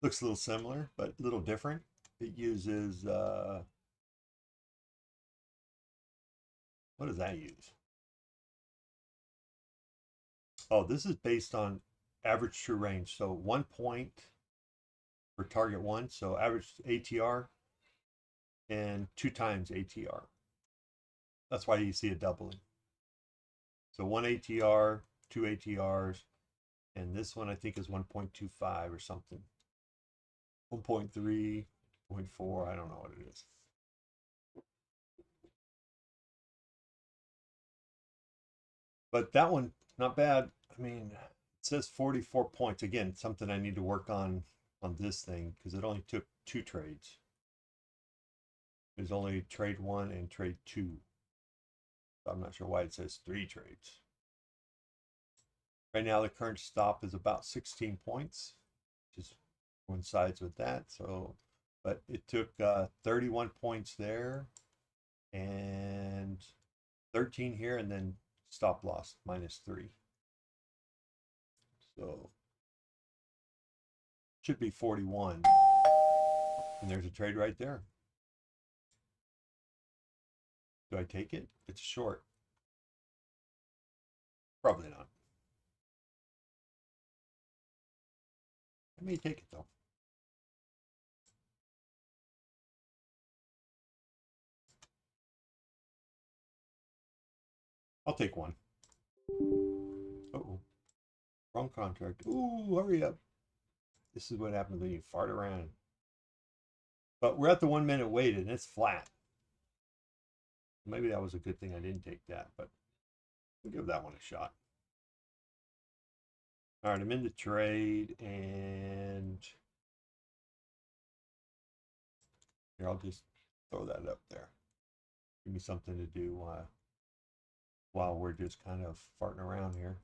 Speaker 2: Looks a little similar, but a little different. It uses, what does that use? Oh, this is based on average true range. So 1 point for target one. So average ATR and 2 times ATR. That's why you see a doubling. So 1 ATR, 2 ATRs, and this one I think is 1.25 or something. 1.3, 0.4, I don't know what it is. But that one, not bad. I mean, it says 44 points. Again, something I need to work on this thing because it only took 2 trades. There's only trade 1 and trade 2. So I'm not sure why it says 3 trades. Right now, the current stop is about 16 points, which coincides with that. So, but it took 31 points there and 13 here, and then stop loss -3. So should be 41. And there's a trade right there. Do I take it? It's short. Probably not. I may take it though. I'll take one. Uh-oh. Wrong contract. Ooh, hurry up. This is what happens when you fart around. But we're at the 1 minute wait and it's flat. Maybe that was a good thing I didn't take that, but we'll give that one a shot. All right, I'm in the trade, and here, I'll just throw that up there. Give me something to do while we're just kind of farting around here.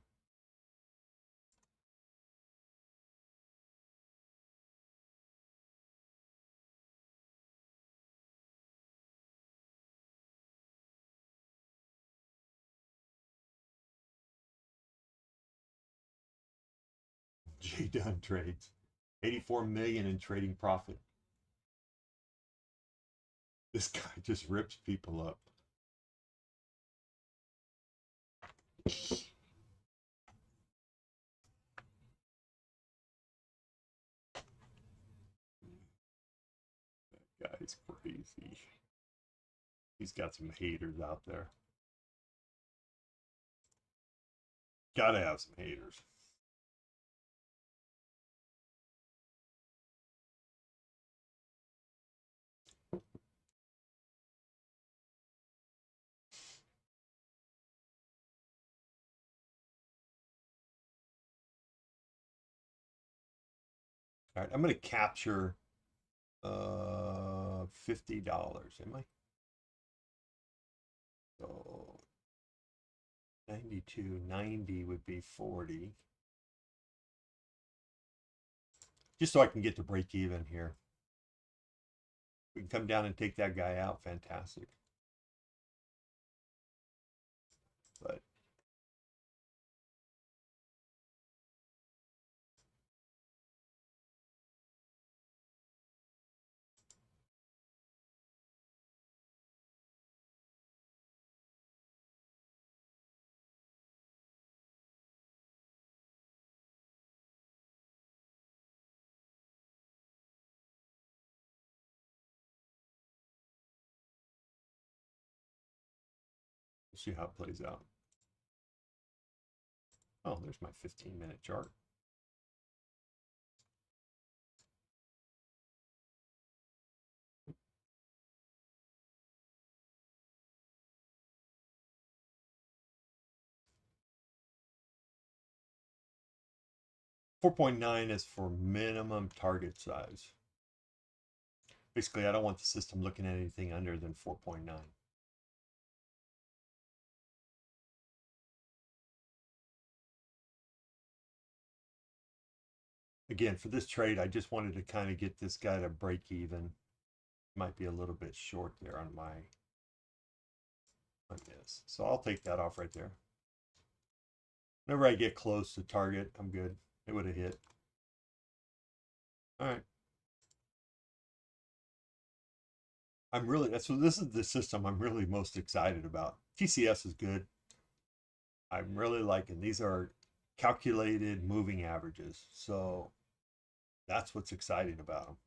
Speaker 2: J Dunn trades 84 million in trading profit. This guy just rips people up. That guy's crazy. He's got some haters out there. Gotta have some haters. All right, I'm going to capture $50, am I? So 92, 90 would be 40. Just so I can get to break even here. We can come down and take that guy out, fantastic. But we'll see how it plays out. Oh, there's my 15-minute chart. $4.9 is for minimum target size. Basically, I don't want the system looking at anything under than 4.9. Again, for this trade, I just wanted to kind of get this guy to break even Might be a little bit short there on this. So I'll take that off right there. Whenever I get close to target, I'm good. It would have hit. All right. This is the system I'm really most excited about. TCS is good. I'm really liking, these are calculated moving averages. So that's what's exciting about them.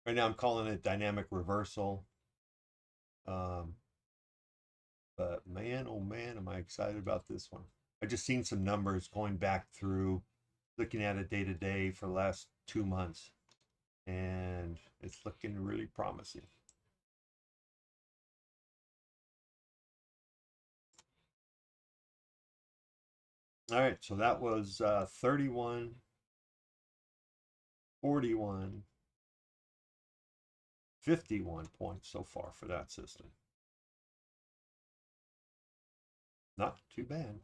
Speaker 2: Right now I'm calling it dynamic reversal. But man, oh man, am I excited about this one. I just seen some numbers going back through, looking at it day to day for the last 2 months, and it's looking really promising. All right, so that was 31, 41, 51 points so far for that system. Not too bad.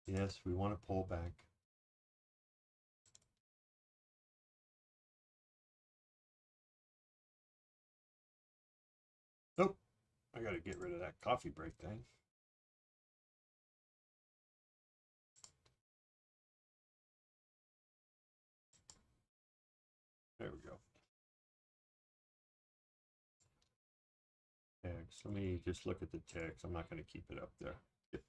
Speaker 2: Yes, we want to pull back. Nope. I got to get rid of that coffee break thing. There we go. Text. Let me just look at the text. I'm not going to keep it up there. Yep.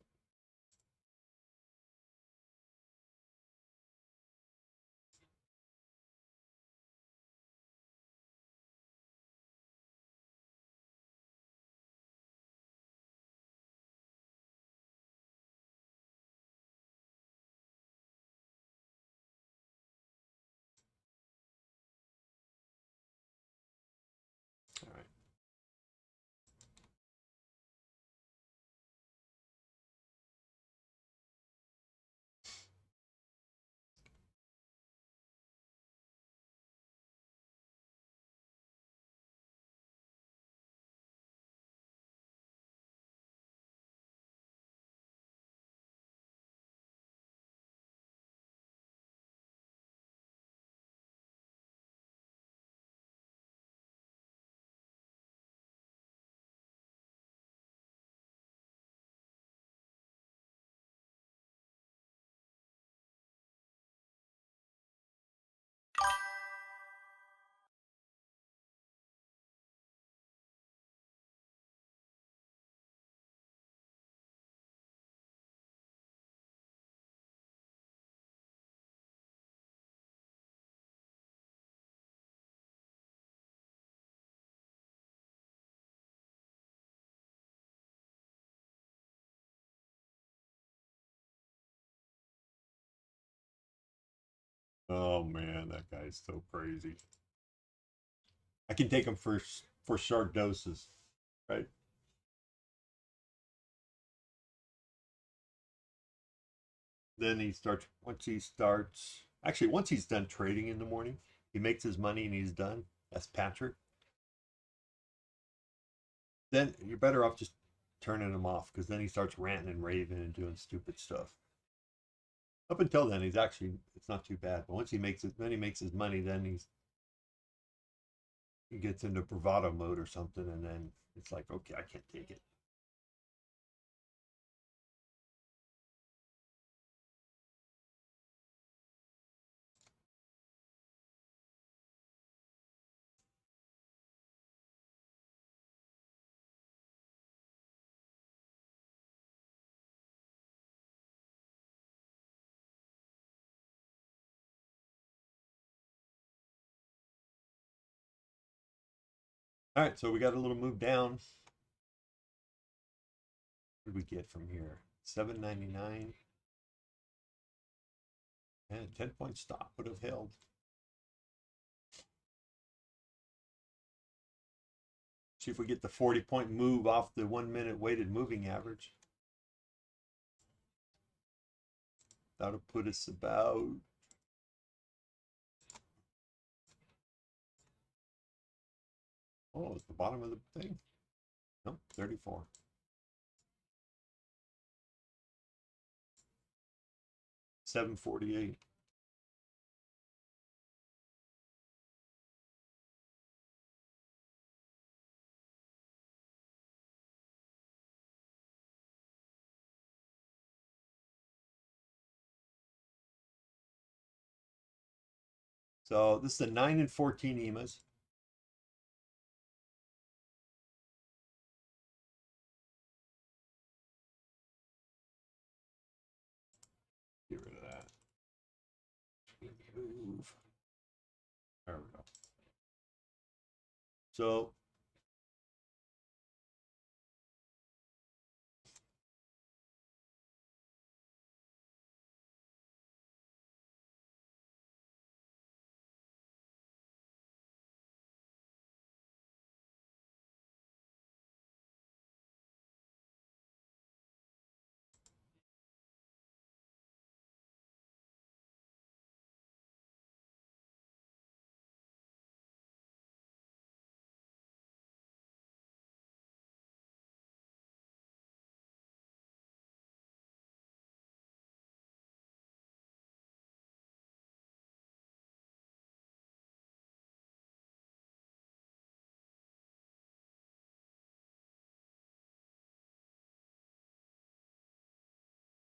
Speaker 2: All right. Oh man, that guy's so crazy. I can take him for short doses, right? Then once he's done trading in the morning, he makes his money and he's done. That's Patrick. Then you're better off just turning him off, because then he starts ranting and raving and doing stupid stuff. Up until then, it's not too bad. But once he makes his money, then he gets into bravado mode or something, and then it's like, okay, I can't take it. All right, so we got a little move down. What did we get from here? $7.99. And 10-point stop would have held. See if we get the 40-point move off the 1 minute weighted moving average. That'll put us about, oh, it's the bottom of the thing. Nope, 34. 748. So this is the 9 and 14 EMAs. Get rid of that. Move. There we go. So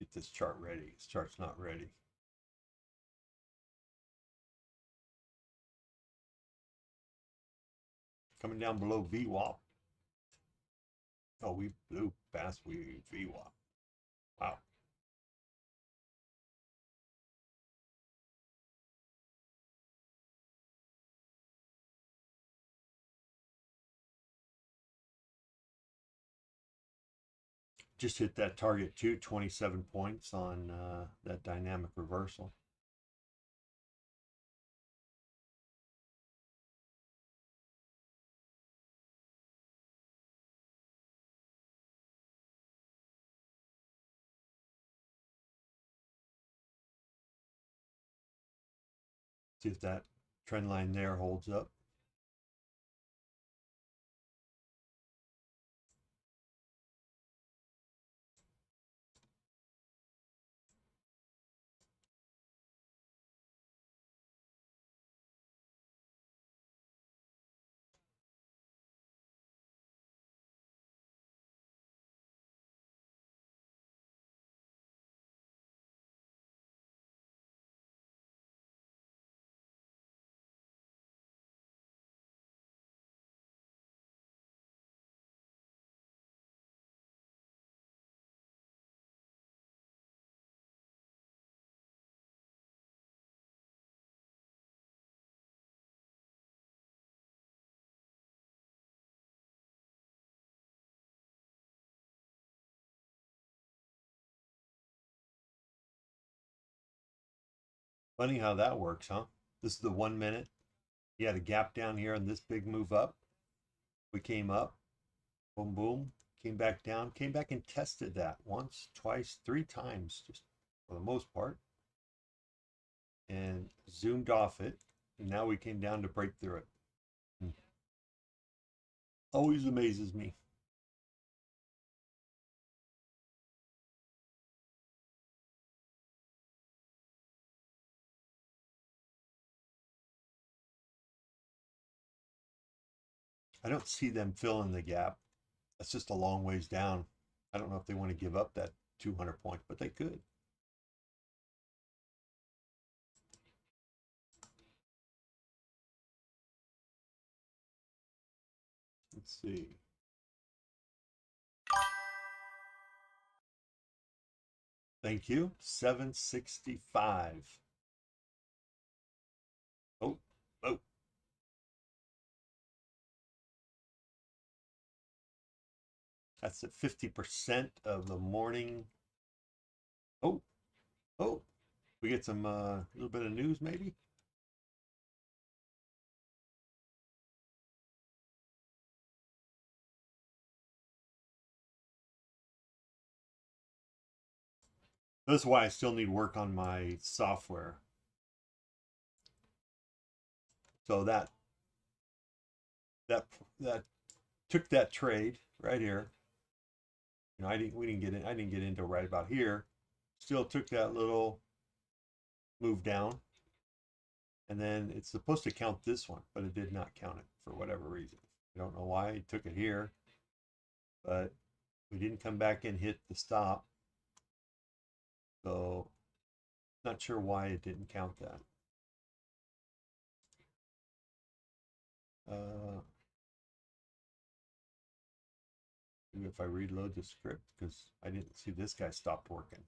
Speaker 2: get this chart ready. This chart's not ready. Coming down below VWAP. Oh, we blew past VWAP. Wow. Just hit that target too, 27 points on that dynamic reversal. See if that trend line there holds up. Funny how that works, huh? This is the 1 minute. You had a gap down here and this big move up. We came up, boom, boom, came back down, came back and tested that once, twice, 3 times, just for the most part, and zoomed off it. And now we came down to break through it. Always amazes me. I don't see them filling the gap. That's just a long ways down. I don't know if they want to give up that 200 points, but they could. Let's see. Thank you. 765. Oh, oh. That's at 50% of the morning. Oh, oh. We get some little bit of news maybe. That's why I still need work on my software. So that took that trade right here. You know, I didn't get in. I didn't get into right about here. Still took that little move down. And then it's supposed to count this one, but it did not count it for whatever reason. I don't know why it took it here, but we didn't come back and hit the stop. So not sure why it didn't count that. Maybe if I reload the script, because I didn't see this guy stopped working.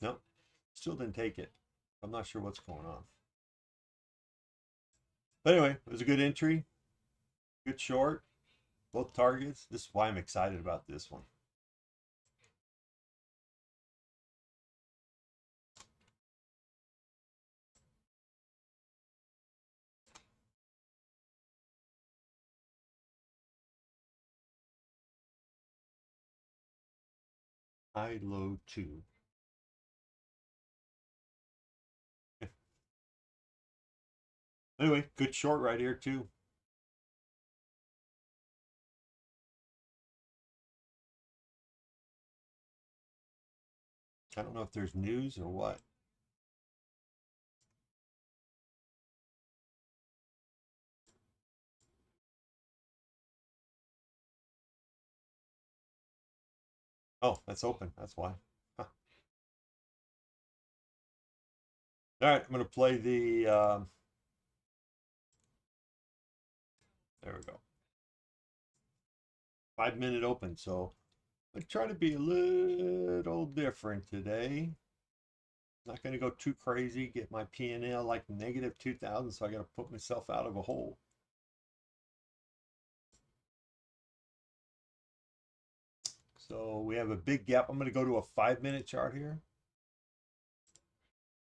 Speaker 2: Nope, still didn't take it. I'm not sure what's going on. But anyway, it was a good entry, good short, both targets. This is why I'm excited about this one. High, low, 2. Anyway, good short right here too. I don't know if there's news or what. Oh, that's open. That's why. Huh. All right, I'm going to play the. There we go. 5-minute open. So I'm trying to be a little different today. Not going to go too crazy. Get my P&L like negative 2,000. So I got to put myself out of a hole. So we have a big gap. I'm going to go to a 5-minute chart here,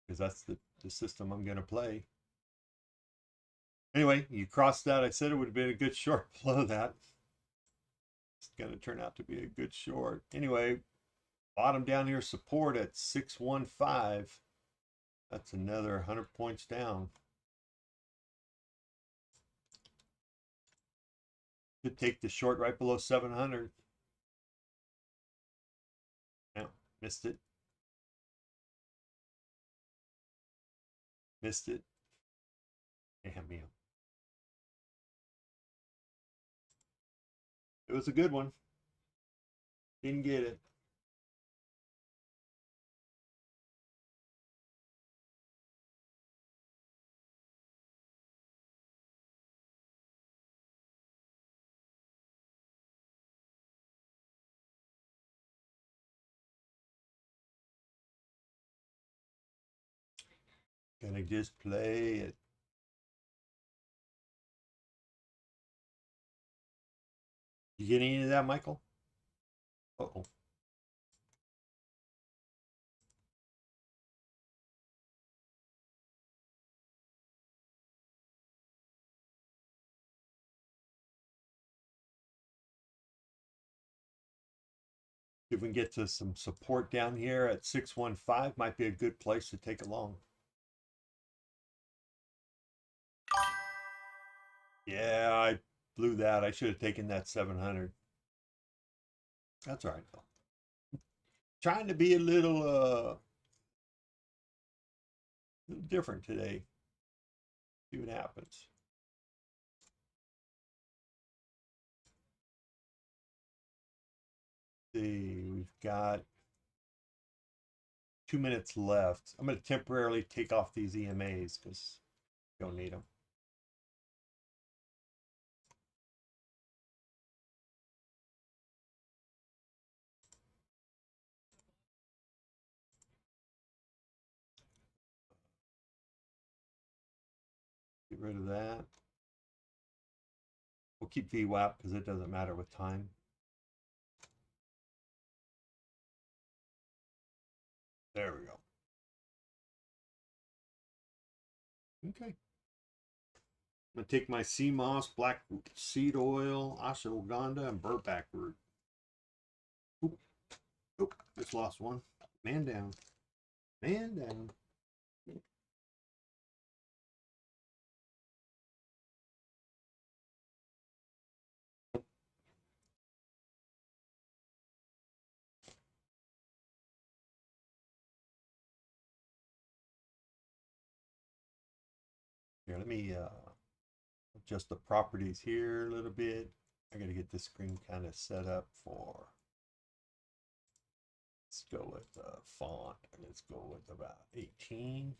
Speaker 2: because that's the system I'm going to play. Anyway, you crossed that. I said it would have been a good short below that. It's going to turn out to be a good short. Anyway, bottom down here, support at 615. That's another 100 points down. Could take the short right below 700. No, missed it. Missed it. Damn you. It was a good one. Didn't get it. Gonna just play it. You get any of that, Michael? Uh-oh. If we can get to some support down here at 615, might be a good place to take a long. Yeah, I blew that. I should have taken that 700. That's all right though. Trying to be a little different today. See what happens. See, we've got 2 minutes left. I'm going to temporarily take off these EMAs because you don't need them. Get rid of that. We'll keep VWAP because it doesn't matter with time. There we go. Okay. I'm going to take my sea moss, black seed oil, ashwagandha, and burback root. Oop. Oop. Just lost one. Man down. Man down. let me adjust the properties here a little bit. I got to get this screen kind of set up for, let's go with font. Let's go with about 18.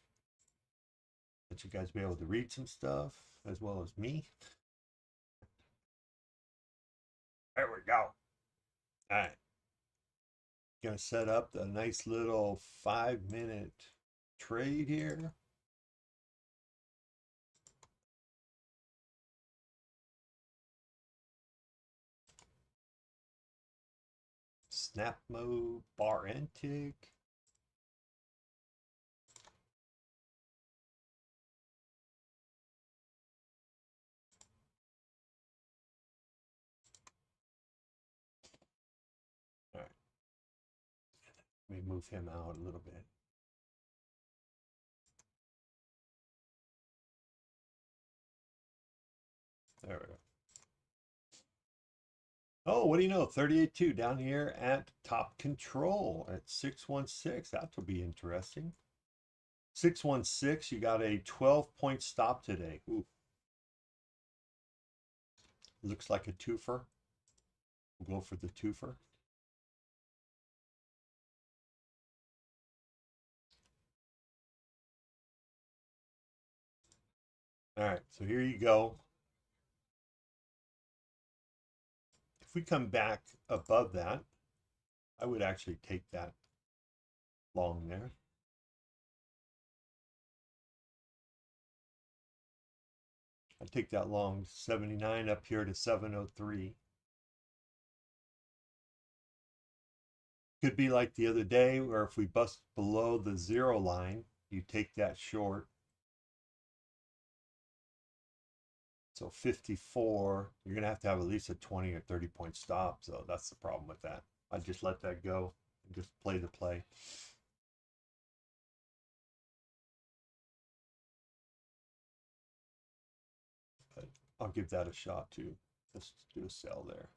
Speaker 2: Let you guys be able to read some stuff as well as me. There we go. All right. Gonna set up the nice little 5-minute trade here. Snap mode, bar and tick. All right. Let me move him out a little bit. There we go. Oh, what do you know? 38.2 down here at top control at 616. That will be interesting. 616, you got a 12-point stop today. Ooh. Looks like a twofer. We'll go for the twofer. All right, so here you go. If we come back above that, I would actually take that long there. I take that long 79 up here to 703. Could be like the other day where if we bust below the 0 line, you take that short. So 54, you're going to have at least a 20 or 30 point stop. So that's the problem with that. I just let that go and just play the play. But I'll give that a shot too. Let's do a sell there.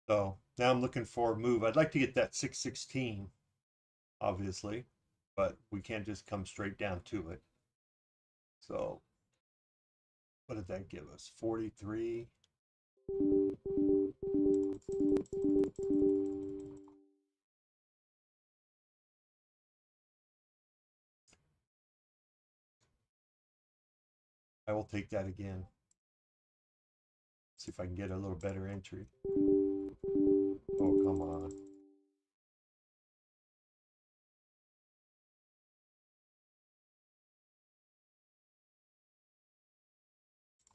Speaker 2: So now I'm looking for a move. I'd like to get that 616, obviously, but we can't just come straight down to it. So what did that give us? 43. I will take that again. See if I can get a little better entry. Oh, come on.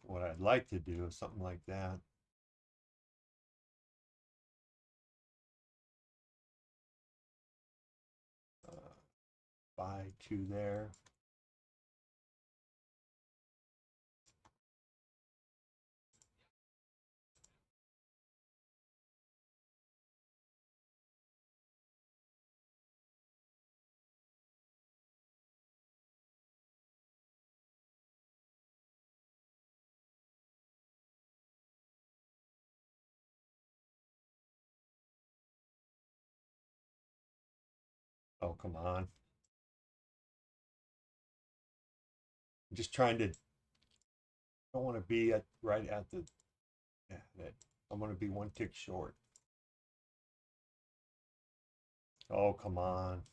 Speaker 2: What I'd like to do is something like that. Buy 2 there. Oh, come on. I'm just trying to, don't want to be at right at the, yeah, that I want to be 1 tick short. Oh, come on.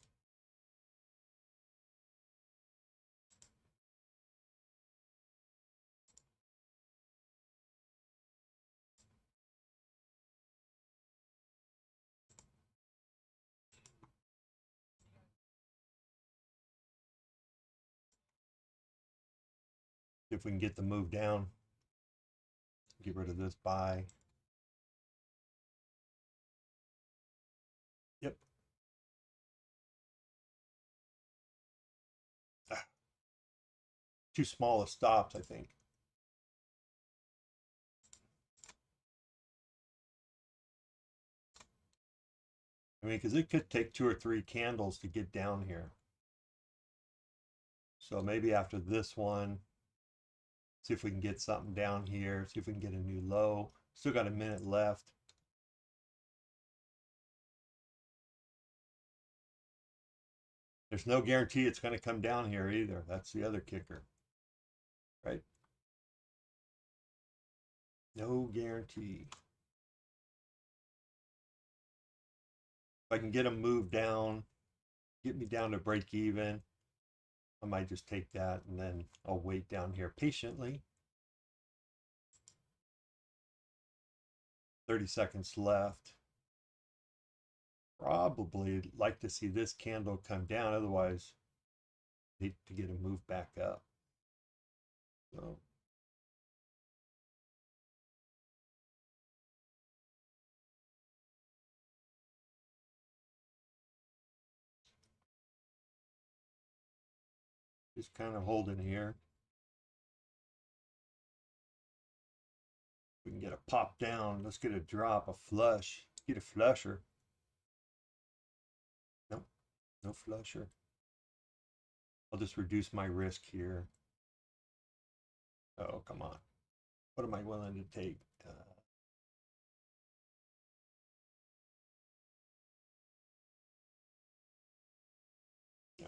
Speaker 2: If we can get the move down, get rid of this buy. Yep. too small of stops, I think. I mean, because it could take 2 or 3 candles to get down here. So maybe after this one, see if we can get something down here, see if we can get a new low. Still got a minute left. There's no guarantee it's going to come down here either. That's the other kicker, right? No guarantee. If I can get them moved down, get me down to break even, I might just take that and then I'll wait down here patiently. 30 seconds left. Probably like to see this candle come down, otherwise need to get a move back up. So just kind of holding here. We can get a pop down. Let's get a drop, a flush. Get a flusher. Nope, no flusher. I'll just reduce my risk here. Oh, come on. What am I willing to take? All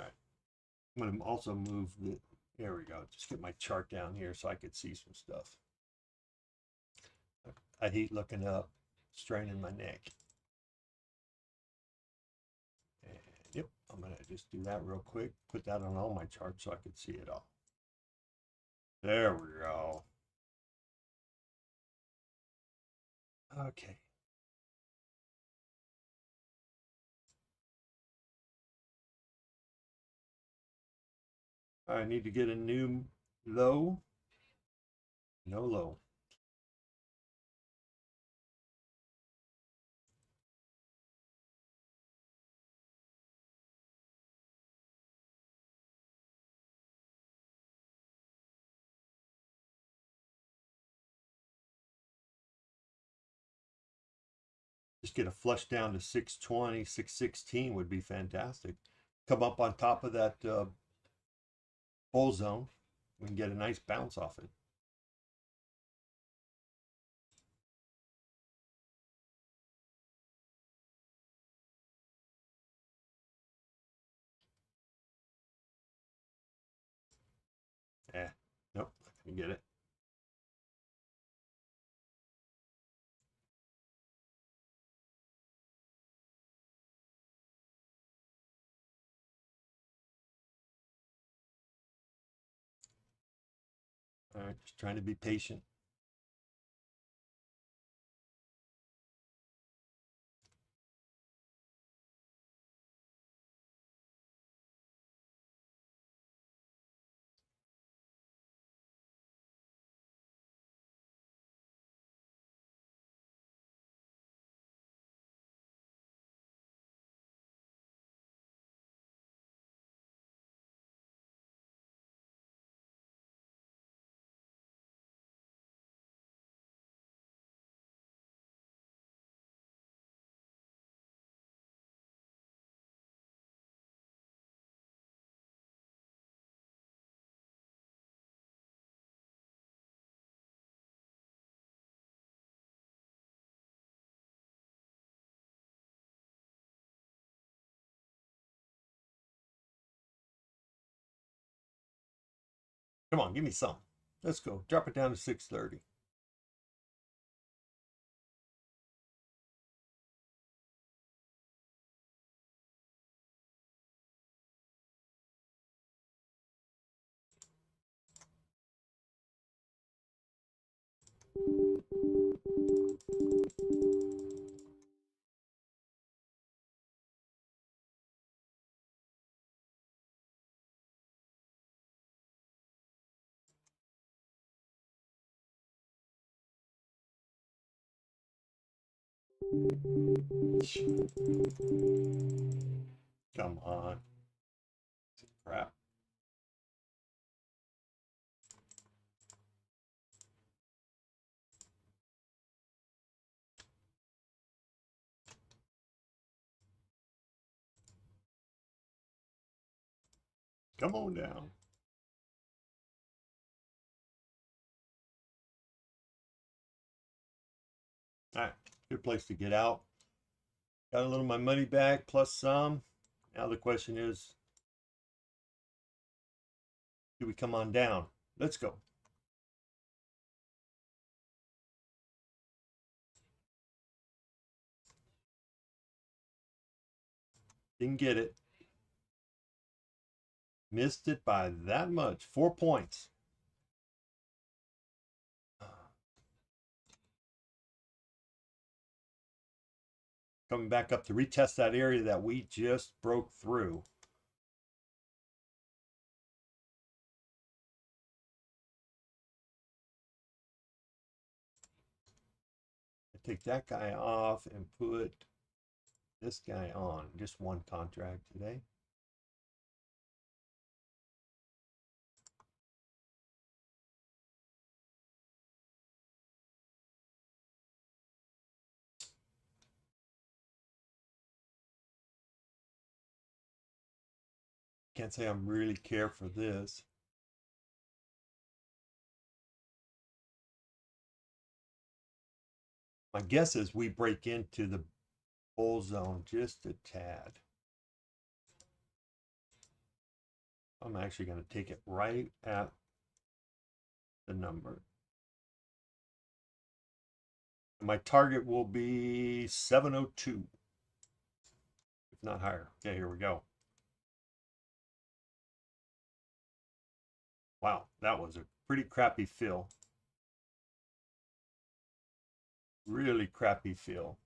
Speaker 2: right. I'm going to also move the, there we go. Just get my chart down here so I could see some stuff. I hate looking up, straining my neck. And yep, I'm going to just do that real quick. Put that on all my charts so I could see it all. There we go. Okay. I need to get a new low. No low. Just get a flush down to 620, 616 would be fantastic. Come up on top of that bull zone. We can get a nice bounce off it. Nope, I can get it. All right, just trying to be patient. Come on, give me some. Let's go. Drop it down to 630. Come on. Crap. Come on down. All right, good place to get out. Got a little of my money back plus some. Now the question is, do we come on down? Let's go. Didn't get it. Missed it by that much. 4 points. Coming back up to retest that area that we just broke through. I take that guy off and put this guy on. Just one contract today. Can't say I'm really care for this. My guess is we break into the bull zone just a tad. I'm actually going to take it right at the number. My target will be 702, if not higher. Okay, here we go. Wow, that was a pretty crappy fill. Really crappy fill.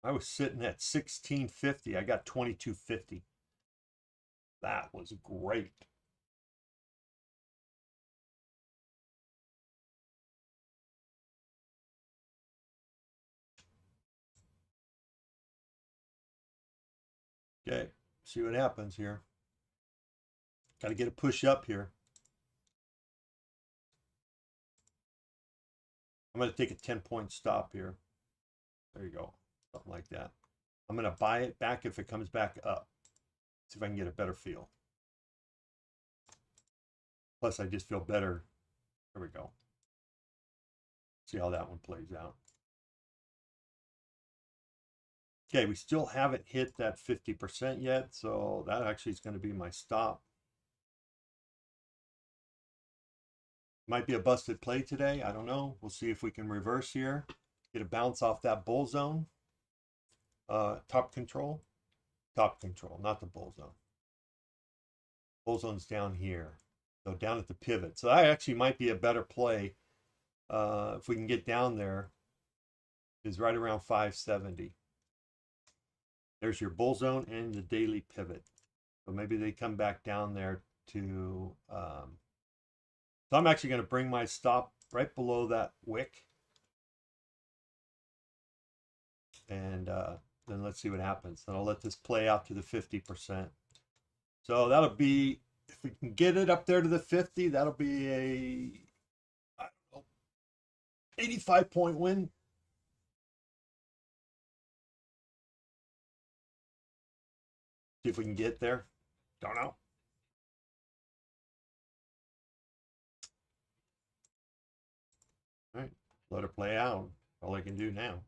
Speaker 2: I was sitting at 1650. I got 2250. That was great. Okay, see what happens here. Got to get a push up here. I'm going to take a 10-point stop here. There you go. Something like that. I'm going to buy it back if it comes back up. See if I can get a better feel. Plus, I just feel better. There we go. See how that one plays out. Okay, we still haven't hit that 50% yet, so that actually is going to be my stop. Might be a busted play today. I don't know. We'll see if we can reverse here. Get a bounce off that bull zone. Top control, not the bull zone. Bull zone's down here. So down at the pivot. So that actually might be a better play if we can get down there. Is right around 570. There's your bull zone and the daily pivot. So maybe they come back down there to... so I'm actually going to bring my stop right below that wick. And then let's see what happens. Then I'll let this play out to the 50%. So that'll be, if we can get it up there to the 50, that'll be a, I don't know, 85-point win. See if we can get there. Don't know. All right, let her play out. All I can do now.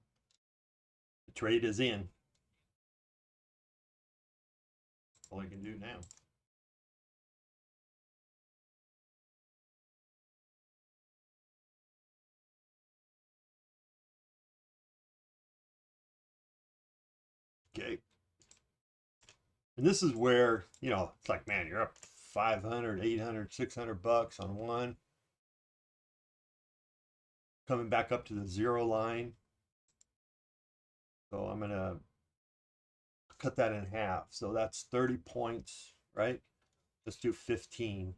Speaker 2: The trade is in. All I can do now. Okay. And this is where, you know, it's like, man, you're up 500, 800, 600 bucks on one. Coming back up to the zero line. So I'm going to cut that in half. So that's 30 points, right? Let's do 15.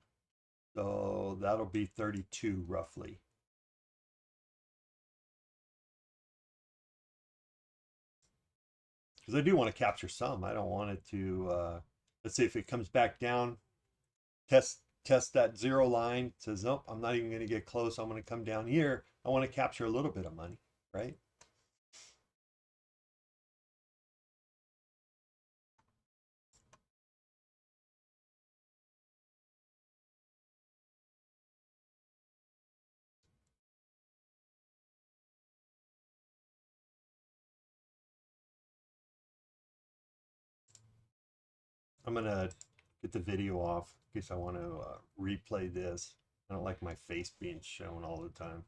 Speaker 2: So that'll be 32 roughly. Because I do want to capture some. I don't want it to, let's see if it comes back down, test that zero line, says, nope, I'm not even going to get close. I'm going to come down here. I want to capture a little bit of money, right? I'm gonna get the video off in case I want to replay this. I don't like my face being shown all the time.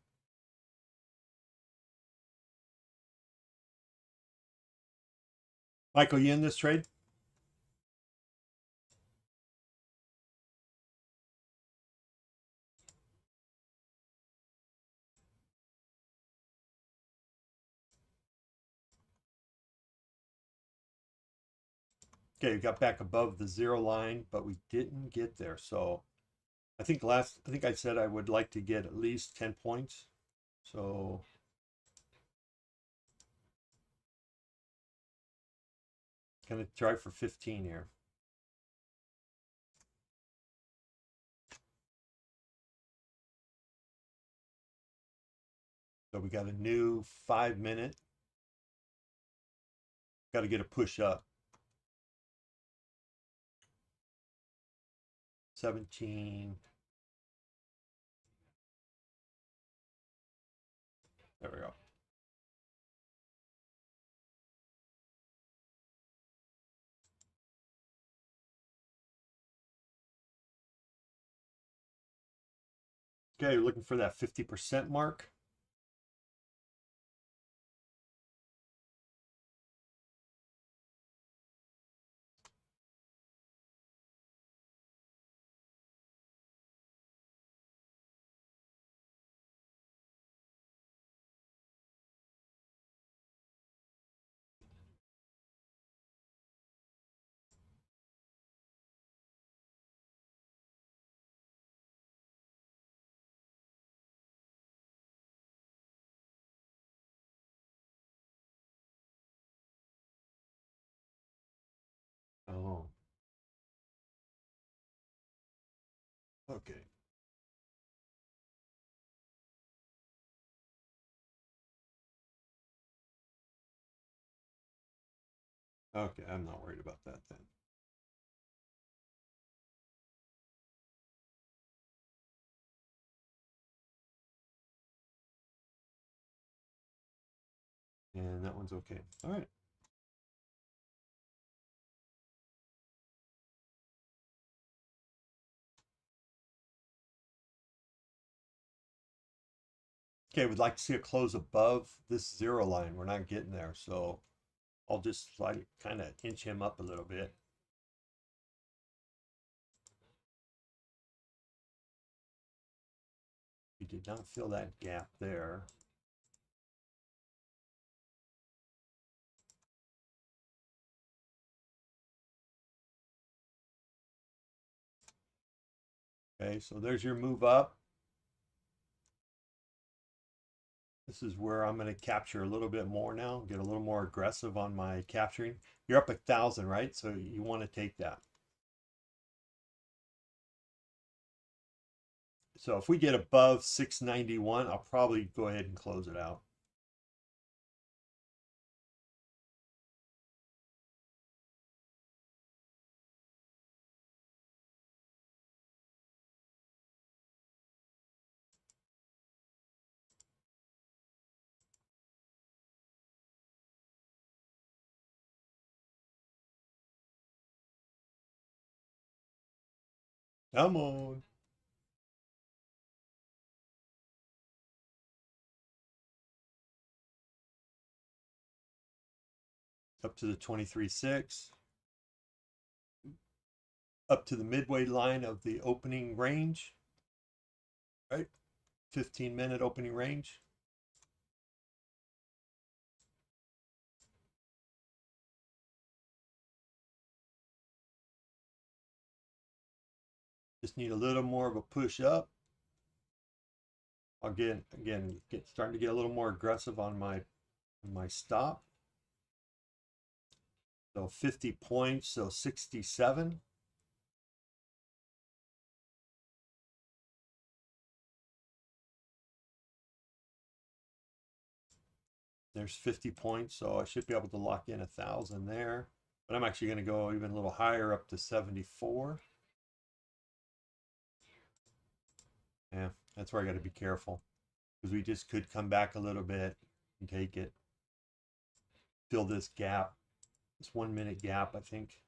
Speaker 2: Michael, you in this trade? Okay, we got back above the zero line, but we didn't get there. So I think I said I would like to get at least 10 points. So gonna try for 15 here. So we got a new 5 minute. Got to get a push up. 17. There we go. Okay, looking for that 50% mark. Oh. Okay. Okay, I'm not worried about that then. And that one's okay. All right. Okay, we'd like to see a close above this zero line. We're not getting there, so I'll just kind of inch him up a little bit. We did not fill that gap there. Okay, so there's your move up. This is where I'm going to capture a little bit more now, get a little more aggressive on my capturing. You're up 1,000, right? So you want to take that. So if we get above 691, I'll probably go ahead and close it out. Come on. Up to the 23.6. Up to the midway line of the opening range. Right? 15-minute opening range. Just need a little more of a push up. Again, starting to get a little more aggressive on my stop. So 50 points, so 67. There's 50 points, so I should be able to lock in 1,000 there. But I'm actually going to go even a little higher, up to 74. Yeah, that's where I got to be careful, because we just could come back a little bit and take it. Fill this gap, this 1 minute gap, I think.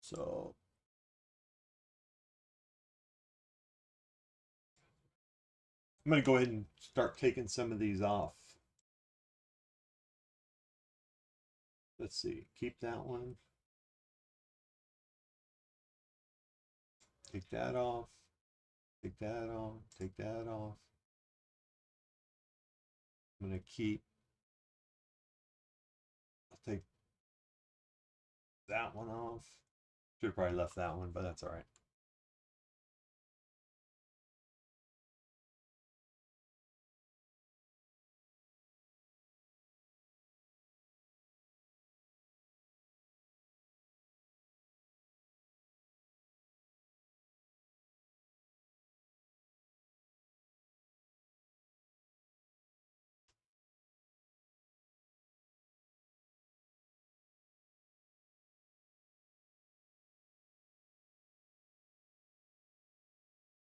Speaker 2: So I'm going to go ahead and start taking some of these off. Let's see, keep that one. Take that off. Take that off. Take that off. I'm going to keep. I'll take that one off. Should have probably left that one, but that's all right.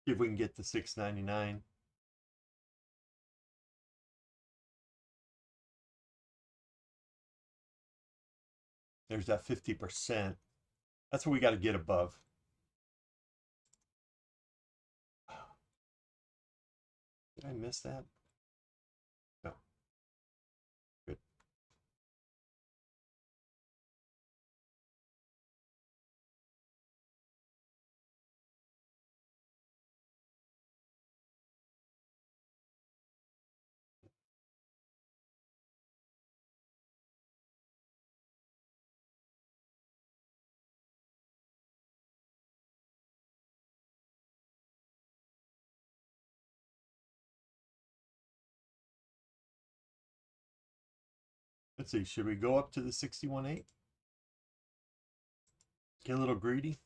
Speaker 2: See if we can get to 699. There's that 50%. That's what we got to get above. Did I miss that? No. Good. Let's see. Should we go up to the 61.8? Get a little greedy.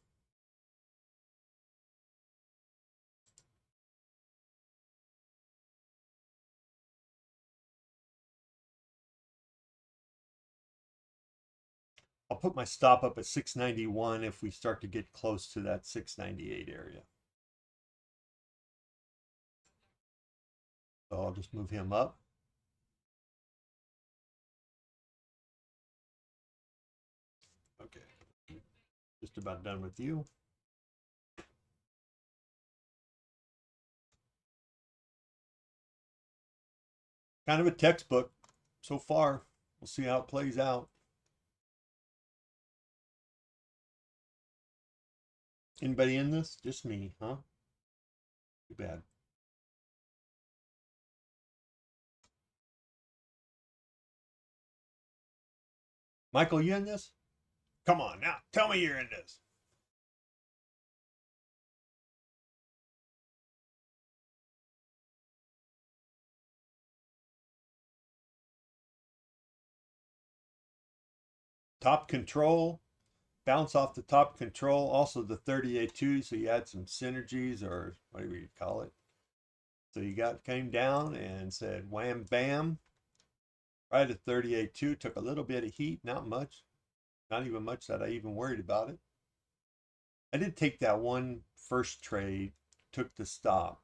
Speaker 2: I'll put my stop up at 691 if we start to get close to that 698 area. So I'll just move him up. Okay. Just about done with you. Kind of a textbook so far. We'll see how it plays out. Anybody in this? Just me, huh? Too bad. Michael, you in this? Come on now. Tell me you're in this. Top control. Bounce off the top control. Also the 38.2, so you had some synergies, or whatever you call it. So you came down and said wham bam. Right at 38.2, took a little bit of heat, not much. Not even much that I even worried about it. I did take that one first trade, took the stop.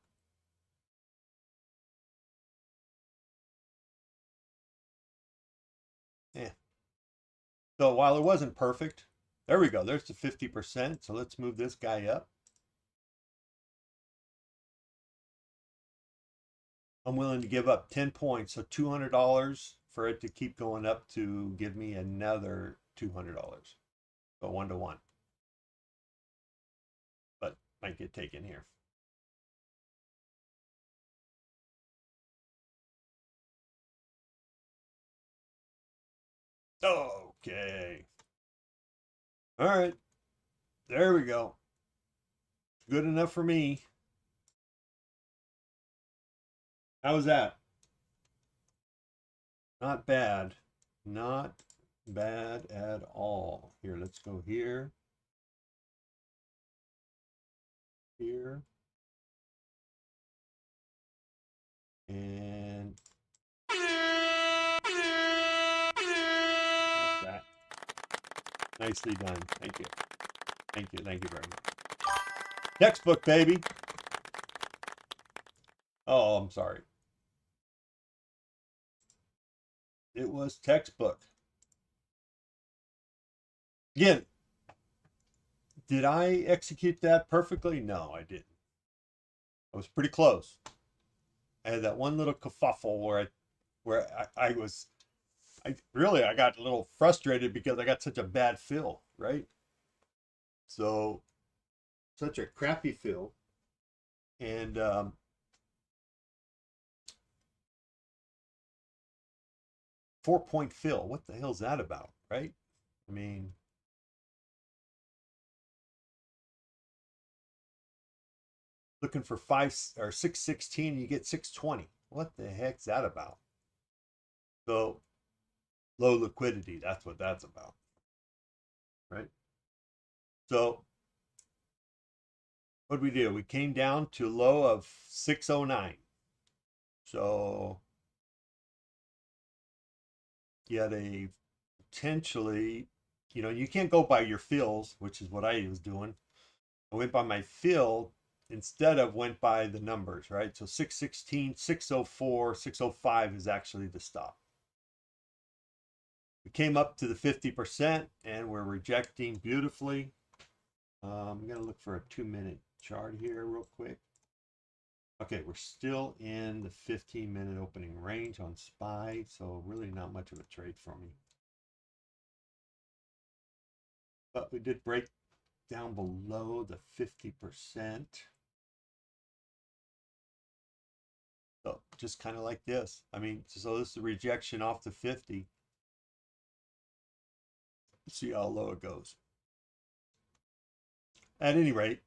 Speaker 2: Yeah. So while it wasn't perfect, there we go. There's the 50%. So let's move this guy up. I'm willing to give up 10 points, so $200 for it to keep going up to give me another $200. So 1-to-1. But might get taken here. Okay. All right. There we go. Good enough for me. How was that? Not bad. Not bad at all. Here, let's go here. here. And that. Nicely done. Thank you. Thank you. Thank you very much. Textbook, baby. Oh, I'm sorry. It was textbook. Again, did I execute that perfectly? No, I didn't. I was pretty close. I had that one little kerfuffle where I got a little frustrated because I got such a bad fill, right? So such a crappy fill. And 4-point fill. What the hell's that about, right? I mean, looking for 616, you get 620. What the heck's that about? So low liquidity, that's what that's about, right? So what did we do? We came down to a low of 609. So you had a potentially, you can't go by your fills, which is what I was doing. I went by my fill instead of went by the numbers, right? So 616, 604, 605 is actually the stop. We came up to the 50% and we're rejecting beautifully. I'm going to look for a 2-minute chart here real quick. Okay, we're still in the 15-minute opening range on SPY, so really not much of a trade for me. But we did break down below the 50%. So just kind of like this. I mean, so this is a rejection off the 50. See how low it goes. At any rate,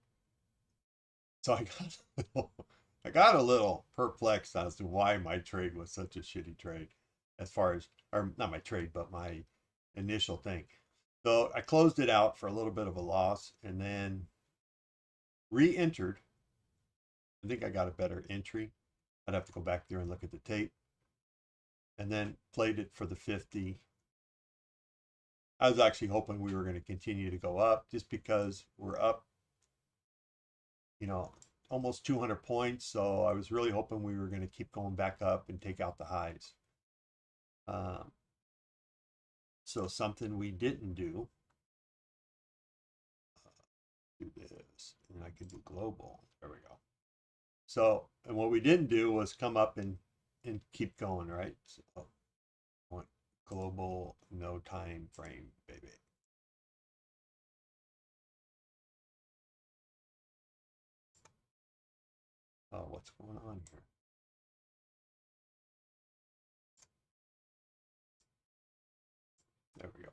Speaker 2: so I got a little perplexed as to why my trade was such a shitty trade, as far as, or not my trade, but my initial thing. So I closed it out for a little bit of a loss and then re-entered. I think I got a better entry. I'd have to go back there and look at the tape. And then played it for the 50. I was actually hoping we were going to continue to go up just because we're up, almost 200 points. So I was really hoping we were going to keep going back up and take out the highs. So something we didn't do. Do this, and I can do global. There we go. So, and what we didn't do was come up and keep going, right? So, want global, no time frame, baby. Oh, what's going on here? There we go.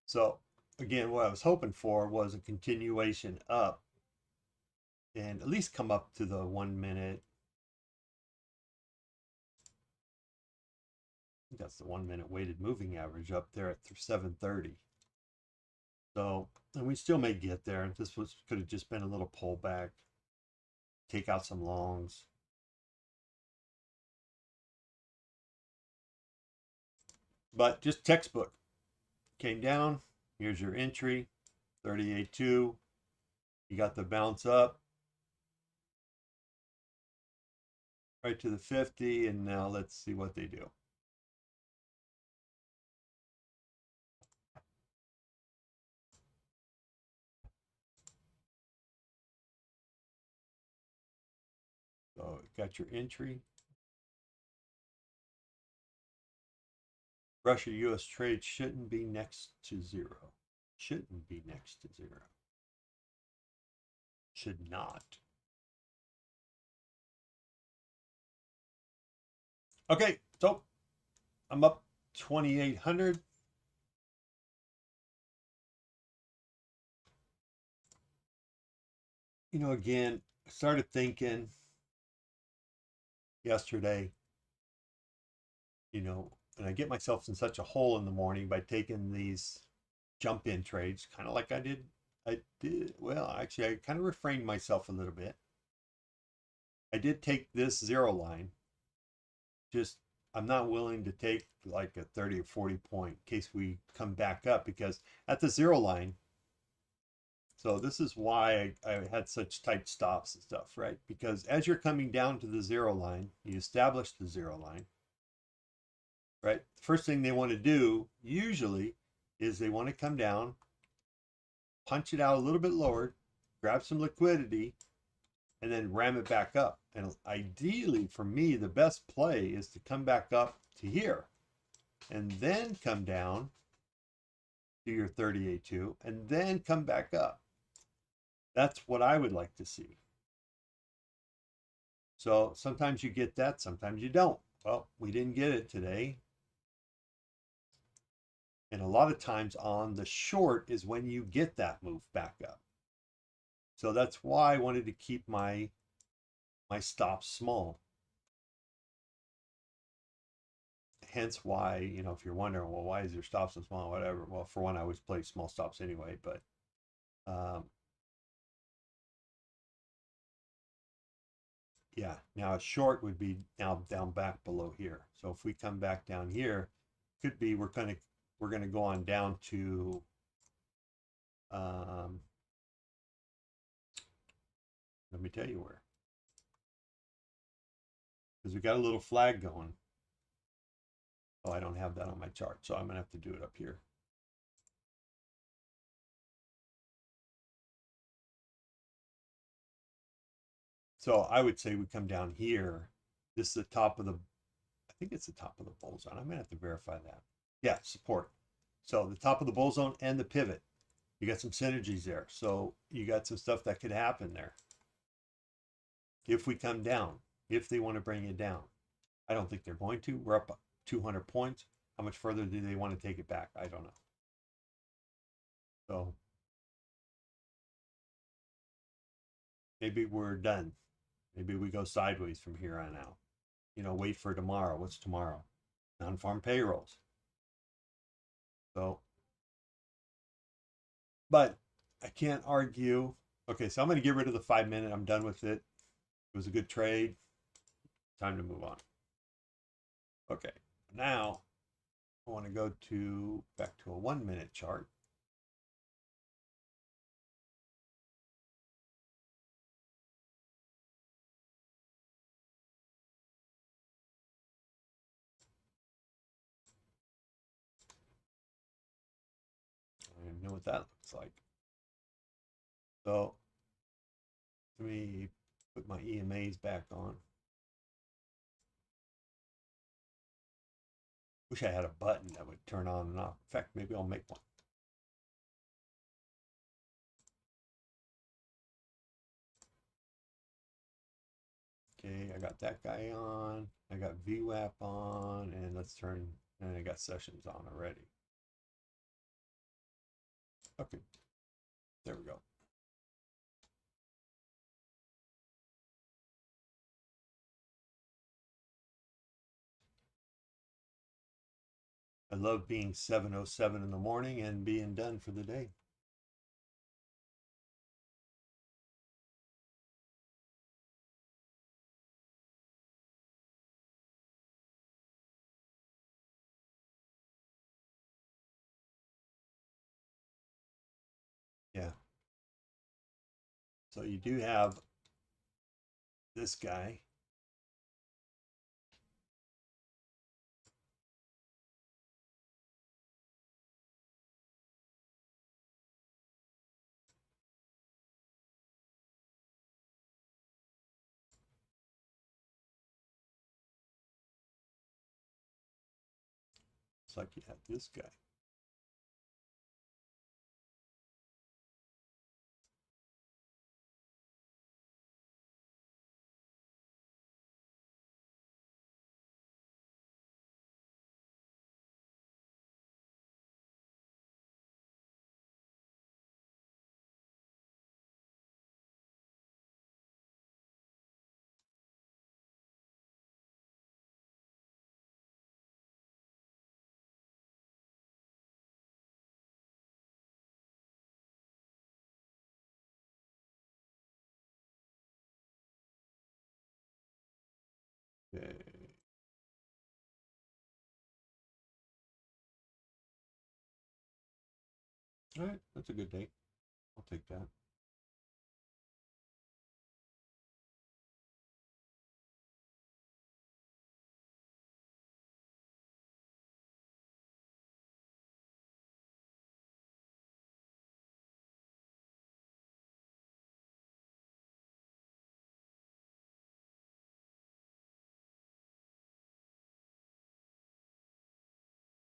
Speaker 2: So again, what I was hoping for was a continuation up and at least come up to the 1 minute. That's the 1 minute weighted moving average up there at 730. So, and we still may get there. This could have just been a little pullback, take out some longs. But just textbook. Came down. Here's your entry, 38.2. You got the bounce up right to the 50, and now let's see what they do. So got your entry. Russia-US trade shouldn't be next to zero. Shouldn't be next to zero. Should not. Okay, so I'm up 2,800. Again, I started thinking yesterday, and I get myself in such a hole in the morning by taking these jump in trades, kind of like I did, well, actually, I kind of refrained myself a little bit. I did take this zero line, just I'm not willing to take like a 30 or 40 point in case we come back up, because at the zero line, so this is why I had such tight stops and stuff, right? Because as you're coming down to the zero line, you establish the zero line, right? First thing they want to do usually is they want to come down, punch it out a little bit lower, grab some liquidity, and then ram it back up. And ideally for me, the best play is to come back up to here and then come down to your 38.2 and then come back up. That's what I would like to see. So sometimes you get that, sometimes you don't. Well, we didn't get it today. And a lot of times on the short is when you get that move back up. So that's why I wanted to keep my stops small. Hence why, if you're wondering, well, why is your stop so small, whatever. Well, for one, I always play small stops anyway, but yeah, now a short would be now down back below here. So if we come back down here, could be we're gonna go on down to let me tell you where, because we got a little flag going. Oh, I don't have that on my chart, so I'm gonna have to do it up here. So I would say we come down here. This is the top of the, I think it's the top of the bull zone. I'm gonna have to verify that. Yeah, support. So the top of the bull zone and the pivot. You got some synergies there. So you got some stuff that could happen there. If we come down, if they want to bring it down. I don't think they're going to. We're up 200 points. How much further do they want to take it back? I don't know. So maybe we're done. Maybe we go sideways from here on out. Wait for tomorrow. What's tomorrow? Non-farm payrolls. So, but I can't argue. Okay, so I'm going to get rid of the 5 minute. I'm done with it. It was a good trade. Time to move on. Okay, now I want to go back to a 1 minute chart. I don't even know what that looks like. So let me put my EMAs back on. Wish I had a button that would turn on and off. In fact, maybe I'll make one. Okay, I got that guy on. I got VWAP on, and and I got sessions on already. Okay, there we go. I love being 7:07 in the morning and being done for the day. Yeah. So you do have this guy. It's like you have this guy. All right, that's a good day. I'll take that.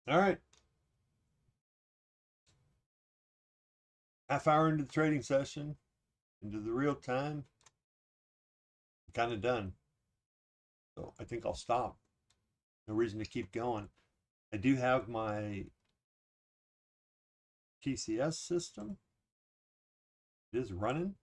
Speaker 2: All right. Half hour into the trading session, into the real time. I'm kind of done. So I think I'll stop. No reason to keep going. I do have my TCS system. It is running.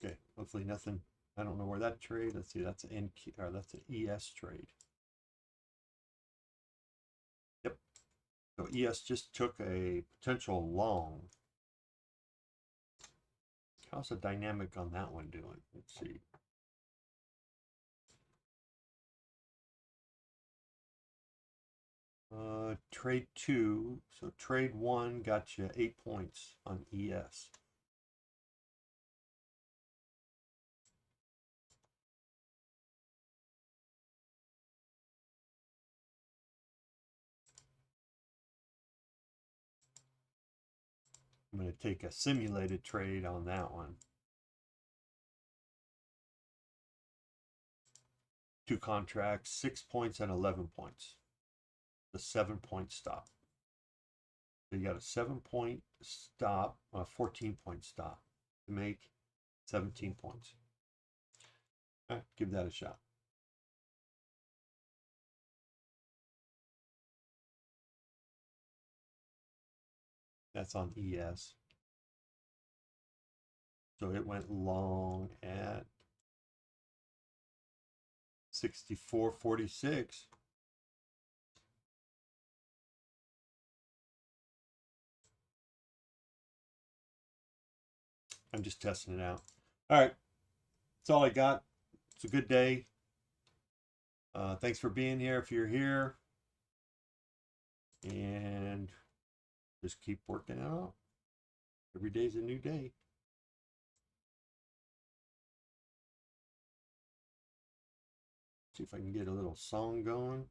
Speaker 2: Okay, hopefully nothing. I don't know where that trade. Let's see. That's an NQ, or that's an ES trade. Yep. So ES just took a potential long. How's the dynamic on that one doing? Let's see. Trade 2. So trade 1 got you 8 points on ES. I'm going to take a simulated trade on that one. 2 contracts, 6 points and 11 points. The 7-point stop. So you got a 7-point stop, a 14-point stop to make 17 points. All right, give that a shot. That's on ES. So it went long at 64.46. I'm just testing it out. All right, that's all I got. It's a good day. Thanks for being here if you're here. And just keep working it out. Every day's a new day. See if I can get a little song going.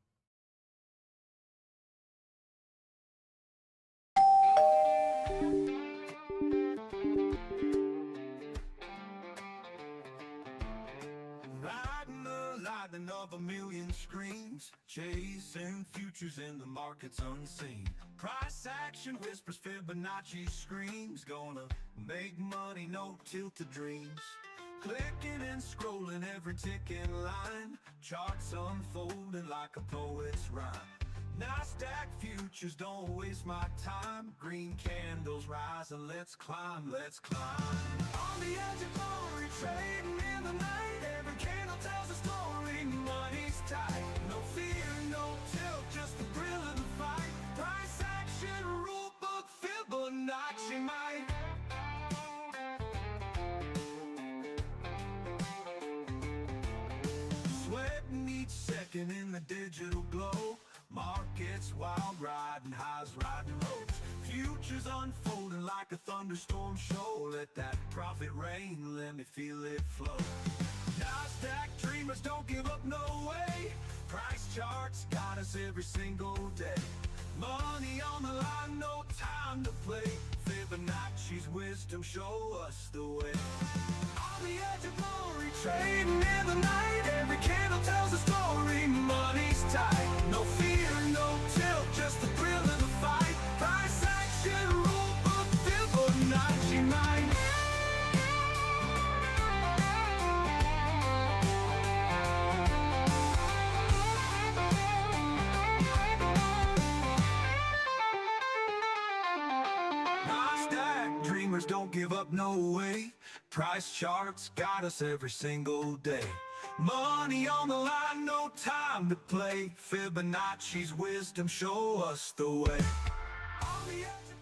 Speaker 1: Riding the lightning of a million screens, chasing futures in the markets unseen. Price action whispers, Fibonacci screams, gonna make money, no tilted dreams. Clicking and scrolling every ticking line, charts unfolding like a poet's rhyme. NASDAQ futures, don't waste my time. Green candles rise and let's climb, let's climb. On the edge of glory, trading in the night. Every candle tells a story, money's tight. No fear, no tilt, just the thrill of the fight. Price action, rule book, Fibonacci might. Sweating each second in the digital glow. Markets wild, riding highs, riding lows. Futures unfolding like a thunderstorm show. Let that profit rain, let me feel it flow. NASDAQ dreamers don't give up, no way. Price charts got us every single day. Money on the line, no time to play. Fibonacci's wisdom show us the way. On the edge of glory, trading in the night. Every candle tells a story, money's tight. No fear, no tilt, just the thrill of the fight. Price action, rule book, Fibonacci might. NASDAQ dreamers don't give up, no way. Price charts got us every single day. Money on the line, no time to play. Fibonacci's wisdom show us the way. On the edge of